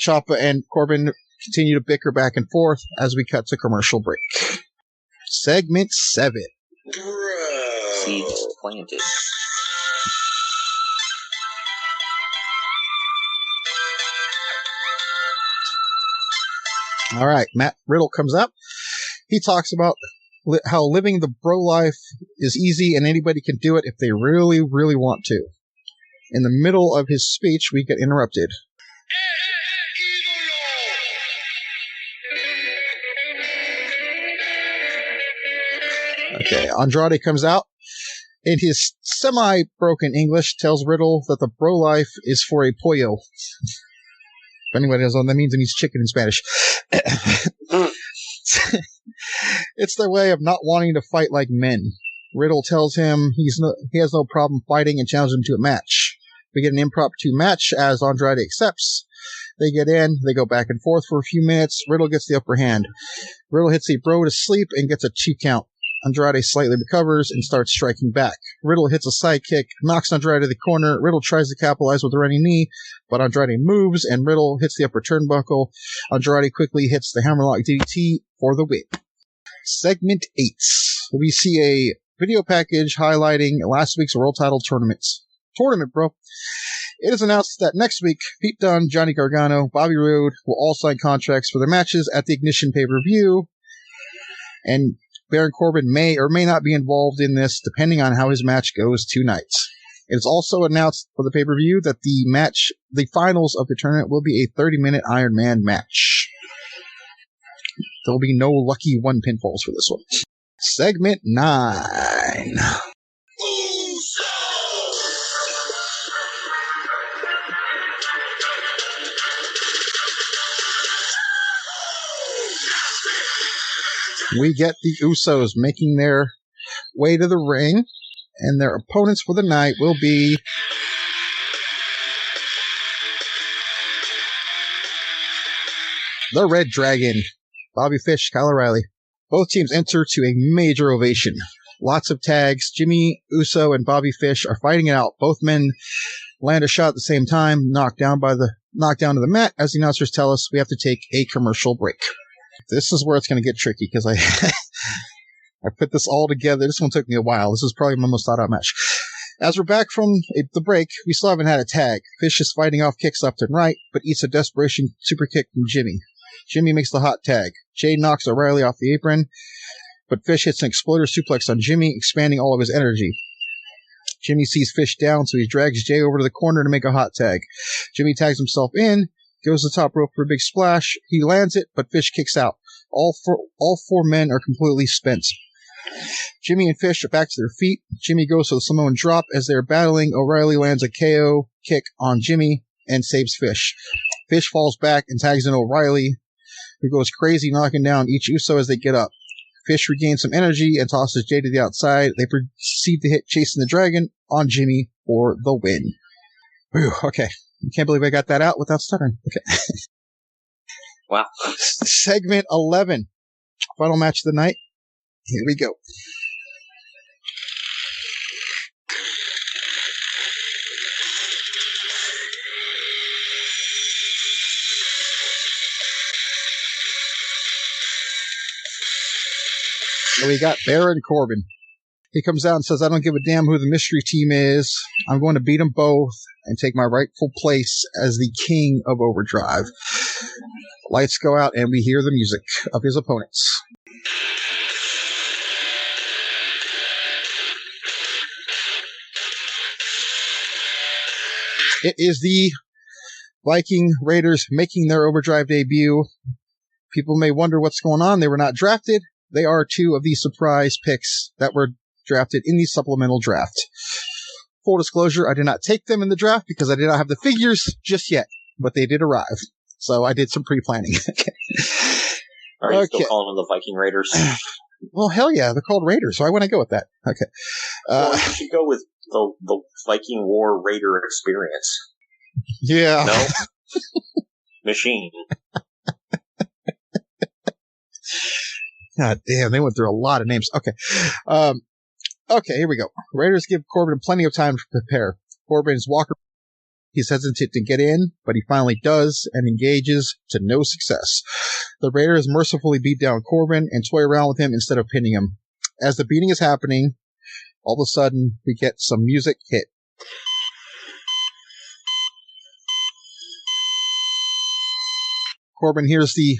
Ciampa and Corbin continue to bicker back and forth as we cut to commercial break. Segment 7. Seeds planted. All right, Matt Riddle comes up. He talks about how living the bro life is easy and anybody can do it if they really, really want to. In the middle of his speech, we get interrupted. Okay, Andrade comes out. In his semi-broken English, tells Riddle that the bro life is for a pollo. If anybody knows what that means, it means chicken in Spanish. It's their way of not wanting to fight like men. Riddle tells him he has no problem fighting and challenges him to a match. We get an impromptu match as Andrade accepts. They get in. They go back and forth for a few minutes. Riddle gets the upper hand. Riddle hits a bro to sleep and gets a 2 count. Andrade slightly recovers and starts striking back. Riddle hits a side kick, knocks Andrade to the corner. Riddle tries to capitalize with a running knee, but Andrade moves and Riddle hits the upper turnbuckle. Andrade quickly hits the hammerlock DDT for the win. Segment 8. We see a video package highlighting last week's World Title Tournament, bro. It is announced that next week, Pete Dunne, Johnny Gargano, Bobby Roode will all sign contracts for their matches at the Ignition pay-per-view, and Baron Corbin may or may not be involved in this, depending on how his match goes tonight. It is also announced for the pay-per-view that the finals of the tournament will be a 30-minute Iron Man match. There will be no lucky 1 pinfalls for this one. Segment 9. We get the Usos making their way to the ring, and their opponents for the night will be the Red Dragon, Bobby Fish, Kyle O'Reilly. Both teams enter to a major ovation. Lots of tags. Jimmy Uso and Bobby Fish are fighting it out. Both men land a shot at the same time, knocked down to the mat. As the announcers tell us, we have to take a commercial break. This is where it's going to get tricky because I put this all together. This one took me a while. This is probably my most thought-out match. As we're back from the break, we still haven't had a tag. Fish is fighting off kicks left and right, but eats a desperation super kick from Jimmy. Jimmy makes the hot tag. Jay knocks O'Reilly off the apron, but Fish hits an exploder suplex on Jimmy, expanding all of his energy. Jimmy sees Fish down, so he drags Jay over to the corner to make a hot tag. Jimmy tags himself in, goes to the top rope for a big splash. He lands it, but Fish kicks out. All four men are completely spent. Jimmy and Fish are back to their feet. Jimmy goes for the Samoan drop. As they're battling, O'Reilly lands a KO kick on Jimmy and saves Fish. Fish falls back and tags in O'Reilly, who goes crazy, knocking down each Uso as they get up. Fish regains some energy and tosses Jay to the outside. They proceed to hit Chasing the Dragon on Jimmy for the win. Whew, okay. I can't believe I got that out without stuttering. Okay. Wow. Segment 11. Final match of the night. Here we go. So we got Baron Corbin. He comes out and says, I don't give a damn who the mystery team is. I'm going to beat them both and take my rightful place as the king of Overdrive. Lights go out and we hear the music of his opponents. It is the Viking Raiders making their Overdrive debut. People may wonder what's going on. They were not drafted. They are 2 of the surprise picks that were drafted in the supplemental draft. Full disclosure, I did not take them in the draft because I did not have the figures just yet, but they did arrive. So I did some pre-planning. Okay. Are you still calling them the Viking Raiders? Well, hell yeah, they're called Raiders, so I want to go with that. Okay. Well, you should go with the Viking War Raider experience. Yeah. No? Machine. God damn, they went through a lot of names. Okay. Okay, here we go. Raiders give Corbin plenty of time to prepare. Corbin's walker. He's hesitant to get in, but he finally does and engages to no success. The Raiders mercifully beat down Corbin and toy around with him instead of pinning him. As the beating is happening, all of a sudden, we get some music hit. Corbin hears the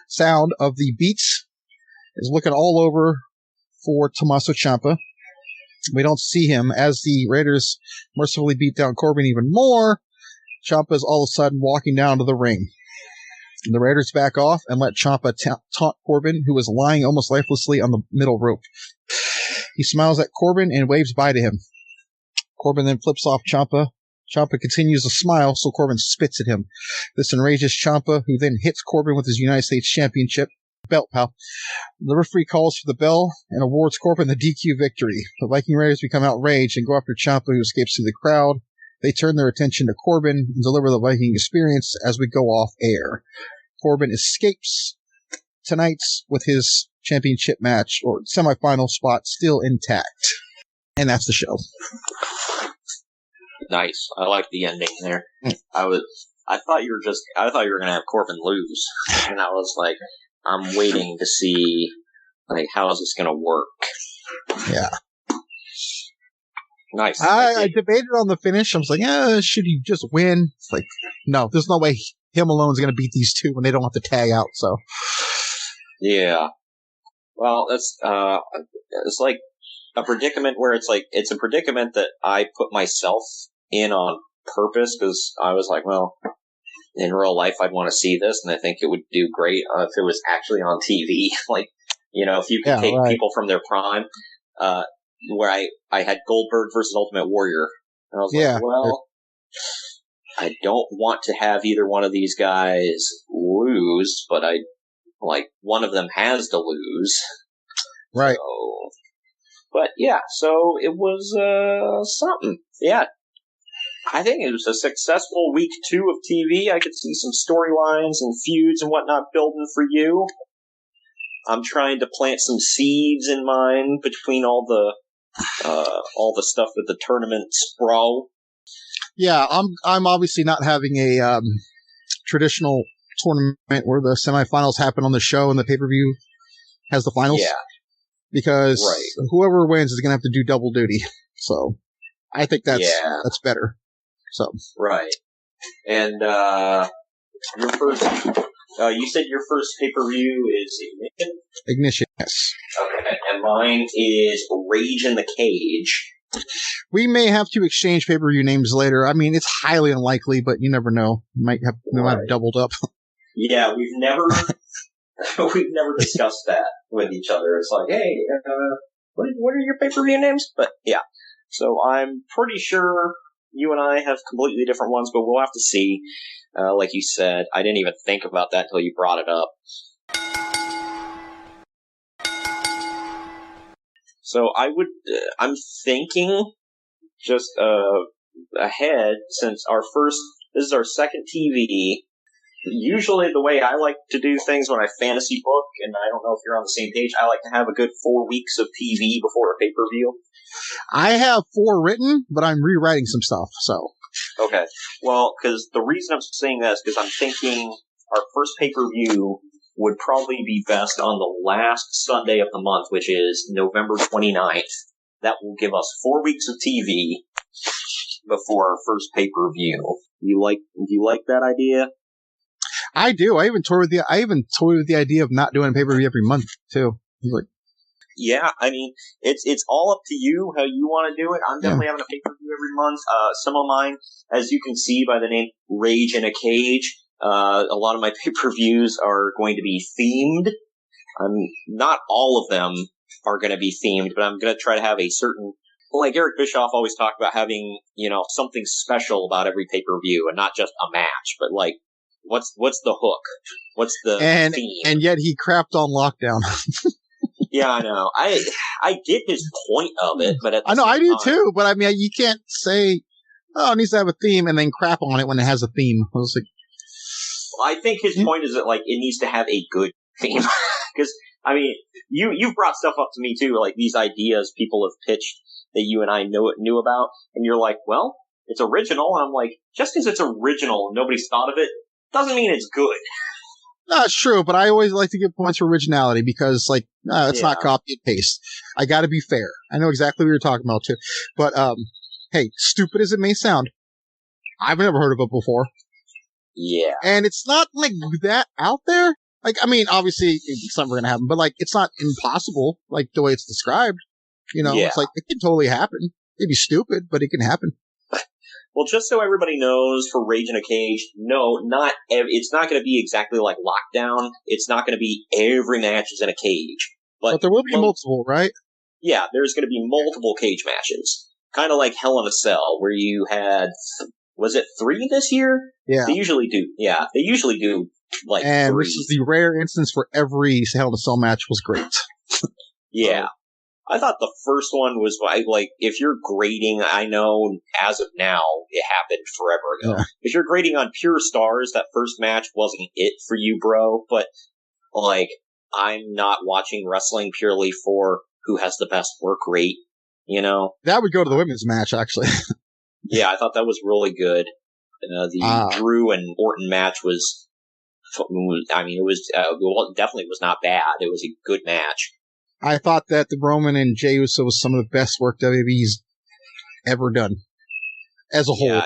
sound of the beats, is looking all over for Tommaso Ciampa. We don't see him. As the Raiders mercifully beat down Corbin even more, Ciampa is all of a sudden walking down to the ring. The Raiders back off and let Ciampa taunt Corbin, who was lying almost lifelessly on the middle rope. He smiles at Corbin and waves bye to him. Corbin then flips off Ciampa. Ciampa continues to smile, so Corbin spits at him. This enrages Ciampa, who then hits Corbin with his United States Championship belt, pal. The referee calls for the bell and awards Corbin the DQ victory. The Viking Raiders become outraged and go after Ciampa, who escapes through the crowd. they turn their attention to Corbin and deliver the Viking experience as we go off air. Corbin escapes tonight with his championship match or semifinal spot still intact. And that's the show. Nice. I like the ending there. I thought you were gonna have Corbin lose. And I was like, I'm waiting to see, like, how is this gonna work? Yeah. Nice. I debated on the finish. I was like, should he just win? It's like, no, there's no way him alone is going to beat these two when they don't have to tag out. So, yeah. Well, that's it's like a predicament where it's a predicament that I put myself in on purpose because I was like, well, in real life I'd want to see this, and I think it would do great if it was actually on TV. Like, if you could take people from their prime. Where I had Goldberg versus Ultimate Warrior. And I was like, well, I don't want to have either one of these guys lose, but one of them has to lose. Right. So, but yeah, so it was something. Yeah. I think it was a successful week 2 of TV. I could see some storylines and feuds and whatnot building for you. I'm trying to plant some seeds in mine between all the stuff with the tournament sprawl. Yeah, I'm obviously not having a traditional tournament where the semifinals happen on the show and the pay-per-view has the finals. Yeah. Because whoever wins is going to have to do double duty. So I think that's better. So right. And your first you said your first pay-per-view is Ignition? Ignition, yes. Okay, and mine is Rage in the Cage. We may have to exchange pay-per-view names later. I mean, it's highly unlikely, but you never know. We might have doubled up. Yeah, we've never discussed that with each other. It's like, hey, what are your pay-per-view names? But yeah, so I'm pretty sure you and I have completely different ones, but we'll have to see. Like you said, I didn't even think about that until you brought it up. So I'm thinking just ahead, since this is our second TV. Usually the way I like to do things when I fantasy book, and I don't know if you're on the same page, I like to have a good 4 weeks of TV before a pay-per-view. I have 4 written, but I'm rewriting some stuff, so. Okay. Well, because the reason I'm saying that is because I'm thinking our first pay-per-view would probably be best on the last Sunday of the month, which is November 29th. That will give us 4 weeks of TV before our first pay-per-view. You like that idea? I do. I even toyed with the idea of not doing a pay-per-view every month too. Yeah, I mean, it's all up to you how you want to do it. I'm definitely having a pay-per-view every month. Some of mine, as you can see by the name Rage in a Cage, a lot of my pay-per-views are going to be themed. Not all of them are going to be themed, but I'm going to try to have a certain, like Eric Bischoff always talked about having, something special about every pay-per-view and not just a match, but like, what's the hook? What's the theme? And yet he crapped on Lockdown. Yeah, I know. I get his point of it, but I know I do too. But I mean, you can't say, "Oh, it needs to have a theme," and then crap on it when it has a theme. I was like, I think his point is that like it needs to have a good theme because I mean, you've brought stuff up to me too, like these ideas people have pitched that you and I knew about, and you're like, well, it's original. And I'm like, just because it's original, and nobody's thought of it, doesn't mean it's good. No, it's true, but I always like to give points for originality because, like, it's not copy and paste. I got to be fair. I know exactly what you're talking about too, but hey, stupid as it may sound, I've never heard of it before. Yeah, and it's not like that out there. Like, I mean, obviously it's never gonna happen, but like, it's not impossible. Like the way it's described, it's like it can totally happen. It'd be stupid, but it can happen. Well, just so everybody knows, for Rage in a Cage, no, it's not going to be exactly like Lockdown. It's not going to be every match is in a cage. But there will be multiple, right? Yeah, there's going to be multiple cage matches. Kind of like Hell in a Cell, where you had, was it 3 this year? Yeah. They usually do, like and 3. This is the rare instance where every Hell in a Cell match was great. Yeah. I thought the first one was like, if you're grading, I know as of now, it happened forever ago. Yeah. If you're grading on pure stars, that first match wasn't it for you, bro. But, like, I'm not watching wrestling purely for who has the best work rate, you know? That would go to the women's match, actually. Yeah, I thought that was really good. The Drew and Orton match was, I mean, it definitely was not bad. It was a good match. I thought that the Roman and Jey Uso was some of the best work WWE's ever done, as a whole. Yeah,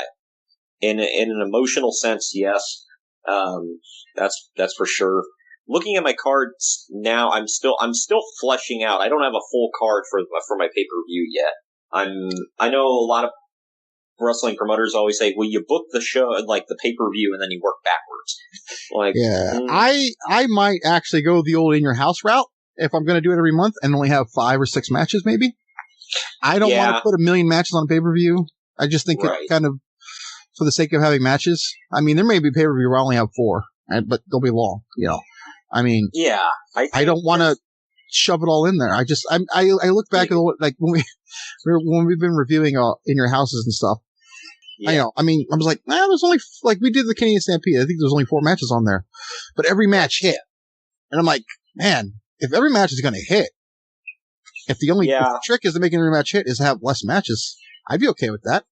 in an emotional sense, yes, that's for sure. Looking at my cards now, I'm still fleshing out. I don't have a full card for my pay per view yet. I know a lot of wrestling promoters always say, "Well, you book the show like the pay per view, and then you work backwards." Like, I might actually go the old in your house route. If I'm going to do it every month and only have 5 or 6 matches, maybe. I don't want to put 1 million matches on pay-per-view. I just think it's kind of for the sake of having matches. I mean, there may be pay-per-view where I only have 4, but they'll be long, you know. I mean, I don't want to shove it all in there. I look back at like when we've been reviewing in your houses and stuff. Yeah. I was like, there's only like we did the Canadian Stampede. I think there's only 4 matches on there, but every match hit, and I'm like, man. If every match is going to hit, if the trick is to make every match hit is to have less matches, I'd be okay with that.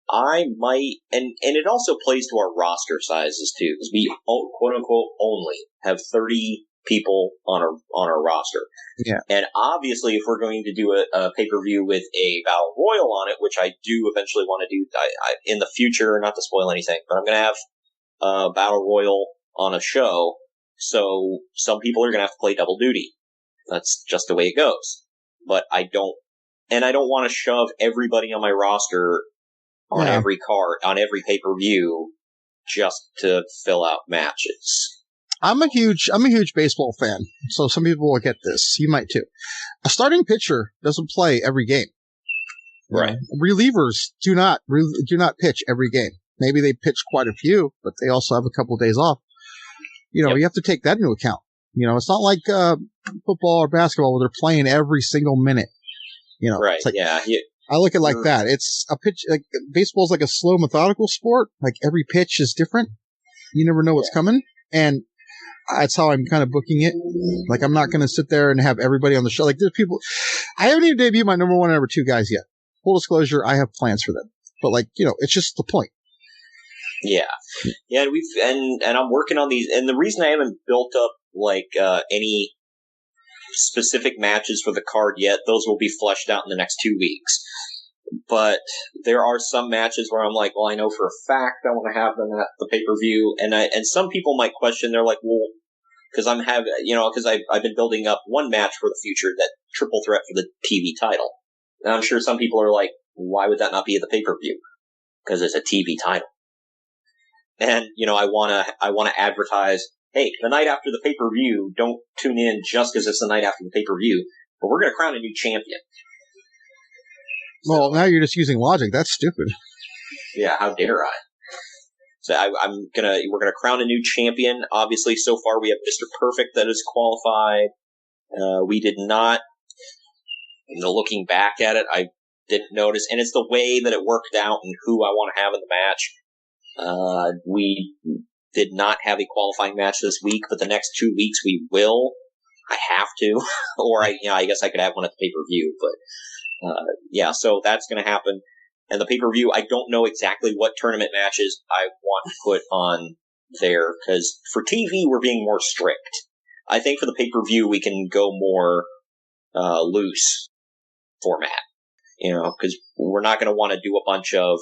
I might, and it also plays to our roster sizes too, because we quote unquote only have 30 people on our roster. Yeah. And obviously, if we're going to do a pay per view with a battle royal on it, which I do eventually want to do, in the future, not to spoil anything, but I'm going to have a battle royal on a show. So some people are going to have to play double duty. That's just the way it goes. But I don't want to shove everybody on my roster on every card, on every pay-per-view just to fill out matches. I'm a huge baseball fan. So some people will get this. You might too. A starting pitcher doesn't play every game. Right. Relievers do not pitch every game. Maybe they pitch quite a few, but they also have a couple of days off. You have to take that into account. It's not like football or basketball where they're playing every single minute. Right? It's like, yeah. I look at it like that. It's a pitch. Like baseball's like a slow, methodical sport. Like every pitch is different. You never know what's coming, and that's how I'm kind of booking it. Like I'm not going to sit there and have everybody on the show. Like there's people. I haven't even debuted my number 1 and number 2 guys yet. Full disclosure, I have plans for them, but it's just the point. Yeah, and I'm working on these, and the reason I haven't built up any specific matches for the card yet, those will be fleshed out in the next 2 weeks. But there are some matches where I'm like, well, I know for a fact I want to have them at the pay-per-view, and some people might question. They're like, well, because I've been building up one match for the future, that triple threat for the TV title, and I'm sure some people are like, why would that not be at the pay-per-view? Because it's a TV title. And, I want to advertise, hey, the night after the pay-per-view, don't tune in just because it's the night after the pay-per-view, but we're going to crown a new champion. Well, now you're just using logic. That's stupid. Yeah, how dare I? So we're going to crown a new champion. Obviously, so far we have Mr. Perfect that is qualified. We did not, looking back at it, I didn't notice, and it's the way that it worked out and who I want to have in the match. We did not have a qualifying match this week, but the next 2 weeks we will. I have to, or I guess I could have one at the pay-per-view, but so that's going to happen. And the pay-per-view, I don't know exactly what tournament matches I want to put on there, because for TV we're being more strict. I think for the pay-per-view we can go more loose format, because we're not going to want to do a bunch of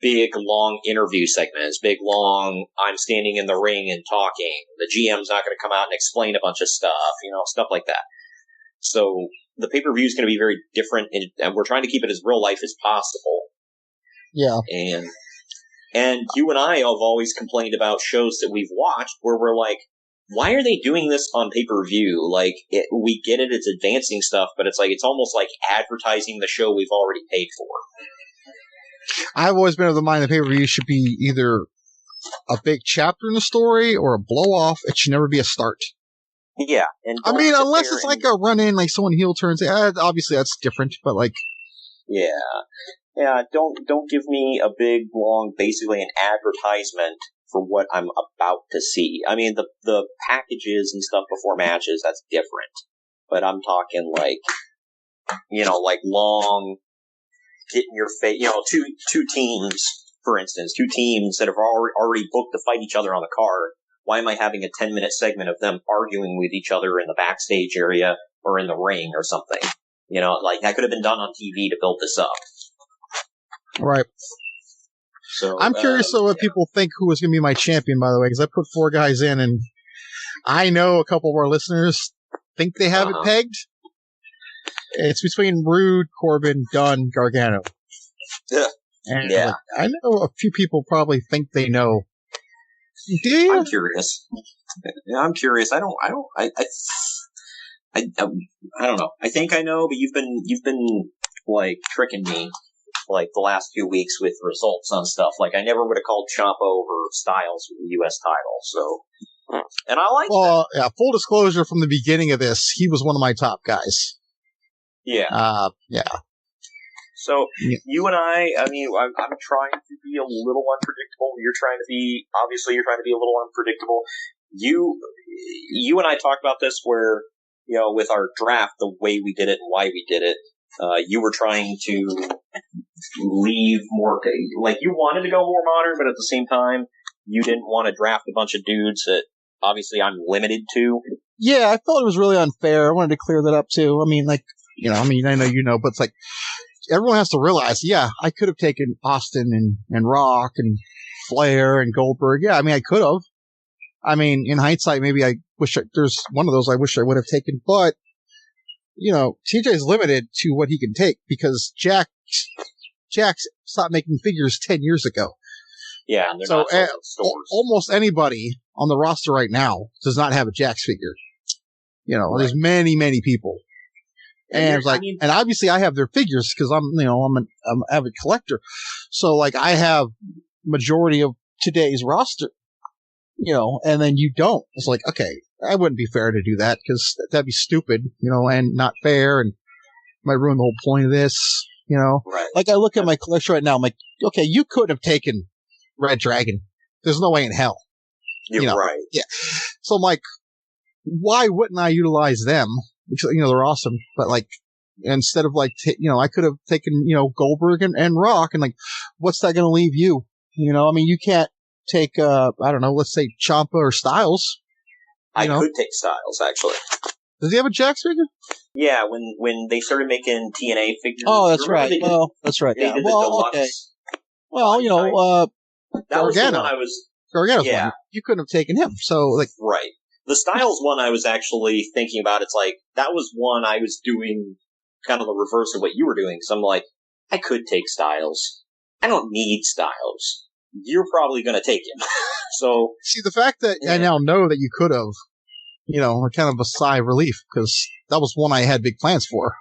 big, long interview segments, big, long, I'm standing in the ring and talking. The GM's not going to come out and explain a bunch of stuff, stuff like that. So the pay-per-view is going to be very different, and we're trying to keep it as real life as possible. Yeah. And you and I have always complained about shows that we've watched where we're like, why are they doing this on pay-per-view? Like, we get it, it's advancing stuff, but it's almost like advertising the show we've already paid for. I've always been of the mind that pay-per-view should be either a big chapter in the story or a blow-off. It should never be a start. Yeah, and I mean, unless it's like a run-in, like someone heel turns, obviously that's different, but like... Yeah, don't give me a big, long, basically an advertisement for what I'm about to see. I mean, the packages and stuff before matches, that's different. But I'm talking like, like long, get in your face, two teams, for instance, two teams that have already booked to fight each other on the card. Why am I having a 10-minute segment of them arguing with each other in the backstage area or in the ring or something? Like that could have been done on TV to build this up. Right. So I'm curious what people think who was going to be my champion, by the way, because I put 4 guys in, and I know a couple of our listeners think they have it pegged. It's between Rude, Corbin, Dunn, Gargano. Yeah. And I know a few people probably think they know. Do you? I'm curious. I'm curious. I don't know. I think I know, but you've been like tricking me like the last few weeks with results on stuff. Like I never would have called Ciampa over Styles for the U.S. title. So, and I like that. Well, yeah, full disclosure from the beginning of this, he was one of my top guys. Yeah. Yeah. So you and I mean, I'm trying to be a little unpredictable. You're trying to be a little unpredictable. You and I talked about this where, with our draft, the way we did it and why we did it, you were trying to leave more, like you wanted to go more modern, but at the same time, you didn't want to draft a bunch of dudes that obviously I'm limited to. Yeah, I felt it was really unfair. I wanted to clear that up too. I mean, like, I know, but it's like, everyone has to realize, I could have taken Austin and Rock and Flair and Goldberg. Yeah, I mean, I could have. I mean, in hindsight, maybe there's one of those I wish I would have taken, but, TJ's limited to what he can take because Jakks stopped making figures 10 years ago. Yeah, and they're not sold in stores. Almost anybody on the roster right now does not have a Jakks figure. There's many, many people. And and obviously I have their figures because I'm an avid collector. So like I have majority of today's roster, and then you don't. It's like, okay, I wouldn't be fair to do that because that'd be stupid, and not fair and might ruin the whole point of this, Right. Like I look at my collection right now, I'm like, okay, you could have taken Red Dragon. There's no way in hell. You're right. Yeah. So I'm like, why wouldn't I utilize them? Because, they're awesome, but like, instead of like, I could have taken, Goldberg and Rock and like, what's that going to leave you? I mean, you can't take, I don't know, let's say Ciampa or Styles. I could take Styles, actually. Does he have a Jakks figure? Yeah, when they started making TNA figures. Oh, that's right. Well, that's right. They did the deluxe. Okay. Well, that was the one Gargano's one. You couldn't have taken him. So, like. Right. The Styles one I was actually thinking about. It's like, that was one I was doing kind of the reverse of what you were doing. Because I'm like, I could take Styles. I don't need Styles. You're probably going to take him. So. See, the fact that I now know that you could have, kind of a sigh of relief. Because that was one I had big plans for.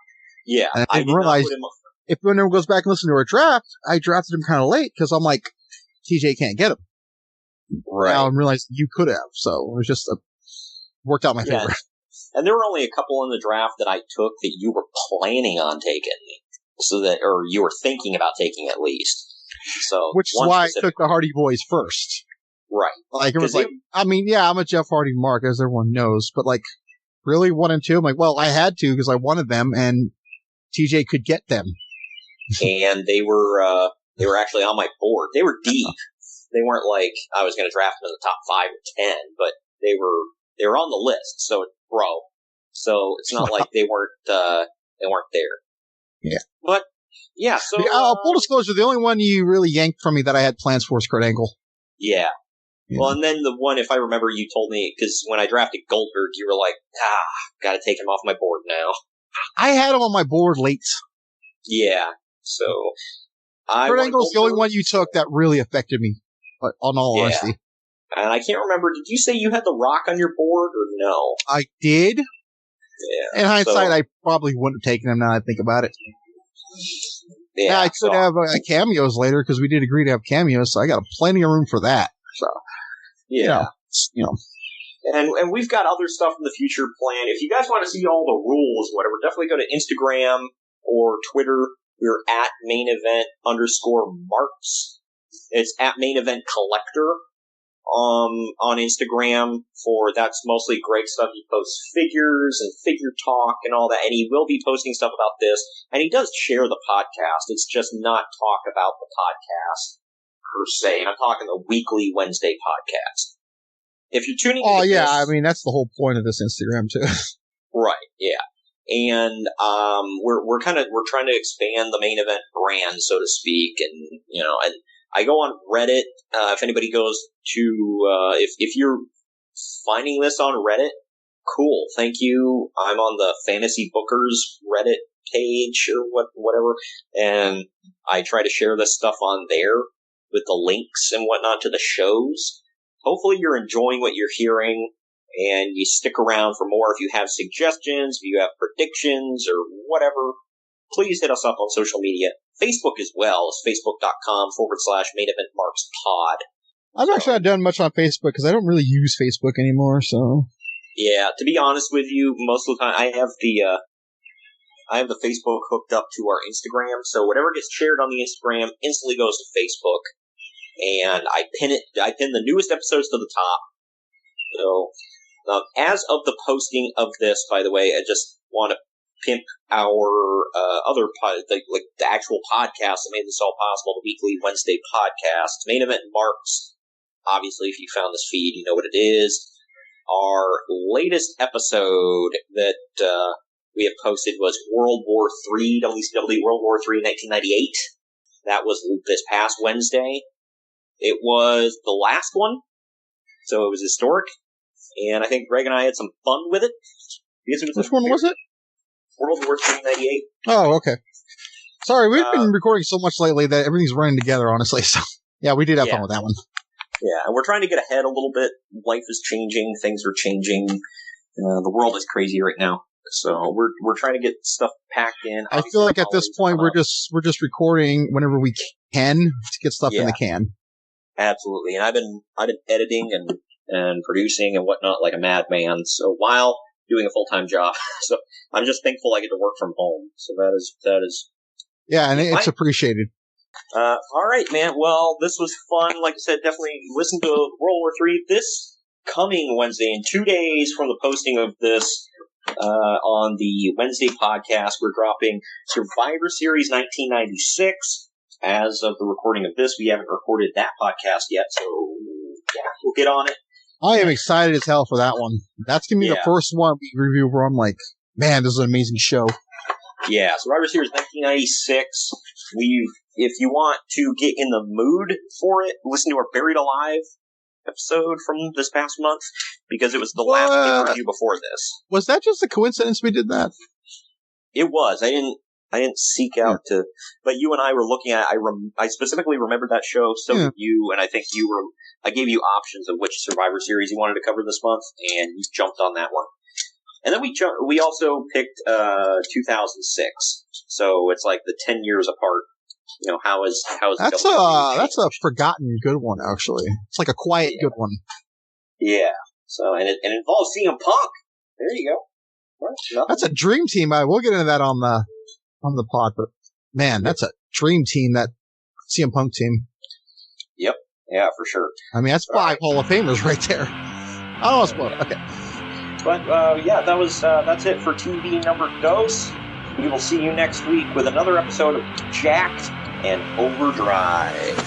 Yeah. And I didn't realize, if anyone goes back and listens to our draft, I drafted him kind of late. Because I'm like, TJ can't get him. Right. Now I'm realizing you could have. So it was just worked out my favor. And there were only a couple in the draft that I took that you were planning on taking, or you were thinking about taking at least. So, which is why I took the Hardy Boys first. Right. Like, it was like, I'm a Jeff Hardy mark, as everyone knows, but like, really 1 and 2? I'm like, well, I had to because I wanted them, and TJ could get them. And they were actually on my board. They were deep. They weren't like I was going to draft them in the top 5 or 10, but they were on the list, so it's not like they weren't there. Yeah. But yeah, so full disclosure, the only one you really yanked from me that I had plans for is Kurt Angle. Yeah. Well, and then the one, if I remember, you told me, because when I drafted Goldberg, you were like, got to take him off my board now. I had him on my board late. Yeah. So Kurt Angle's the only one you took that really affected me, on all honesty. And I can't remember, did you say you had The Rock on your board or no? I did. Yeah. In hindsight, I probably wouldn't have taken him now I think about it. Yeah, I could have cameos later because we did agree to have cameos, so I got plenty of room for that. So, yeah. And we've got other stuff in the future planned. If you guys want to see all the rules, whatever, definitely go to Instagram or Twitter. We're at @main_event_marks. It's at main event collector on Instagram. That's mostly great stuff. He posts figures and figure talk and all that, and he will be posting stuff about this. And he does share the podcast. It's just not talk about the podcast per se. I'm talking the weekly Wednesday podcast. If you're tuning in, I mean that's the whole point of this Instagram too. Right, yeah. And we're trying to expand the main event brand, so to speak, and and I go on Reddit. If anybody goes to if you're finding this on Reddit, cool, thank you. I'm on the Fantasy Bookers Reddit page or whatever, and I try to share this stuff on there with the links and whatnot to the shows. Hopefully you're enjoying what you're hearing, and you stick around for more. If you have suggestions, if you have predictions, or whatever, please hit us up on social media. Facebook as well. It's facebook.com/main-event-marks-pod. I've actually not done much on Facebook because I don't really use Facebook anymore, so... Yeah, to be honest with you, most of the time I have the Facebook hooked up to our Instagram, so whatever gets shared on the Instagram instantly goes to Facebook. And I pin the newest episodes to the top. So, as of the posting of this, by the way, I just want to pimp our other the actual podcast that made this all possible, the weekly Wednesday podcast, Main Event Marks. Obviously, if you found this feed, you know what it is. Our latest episode that we have posted was World War III, WCW World War III 1998. That was this past Wednesday. It was the last one, so it was historic, and I think Greg and I had some fun with it. Which one was it? World War III 98. Oh, okay. Sorry, we've been recording so much lately that everything's running together, honestly. So, yeah, we did have fun with that one. Yeah, and we're trying to get ahead a little bit. Life is changing. Things are changing. The world is crazy right now. So we're trying to get stuff packed in. I feel like at this point we're just recording whenever we can to get stuff in the can. Absolutely, and I've been editing and producing and whatnot like a madman. So while doing a full-time job, so I'm just thankful I get to work from home. So that is. Yeah, and it's appreciated. All right, man. Well, this was fun. Like I said, definitely listen to World War III this coming Wednesday. In 2 days from the posting of this on the Wednesday podcast, we're dropping Survivor Series 1996. As of the recording of this, we haven't recorded that podcast yet, so yeah, we'll get on it. I am excited as hell for that one. That's going to be the first one we review where I'm like, man, this is an amazing show. Yeah, Survivor Series 1996. If you want to get in the mood for it, listen to our Buried Alive episode from this past month, because it was the last pay-per-view before this. Was that just a coincidence we did that? It was. I didn't seek out to, but you and I were looking at. I specifically remembered that show. So did you, and I think you were. I gave you options of which Survivor Series you wanted to cover this month, and you jumped on that one. And then we also picked 2006. So it's like the 10 years apart. How is that's a forgotten good one, actually. It's like a quiet good one. Yeah. So and it involves CM Punk. There you go. Well, that's a dream team. We'll get into that on the pod, but man, that's a dream team, that CM Punk team. Yep. Yeah, for sure. I mean, that's 5 Hall of Famers right there. I don't want to spoil it. Okay. But that's it for TV Number Dos. We will see you next week with another episode of Jakk'd and Overdrive.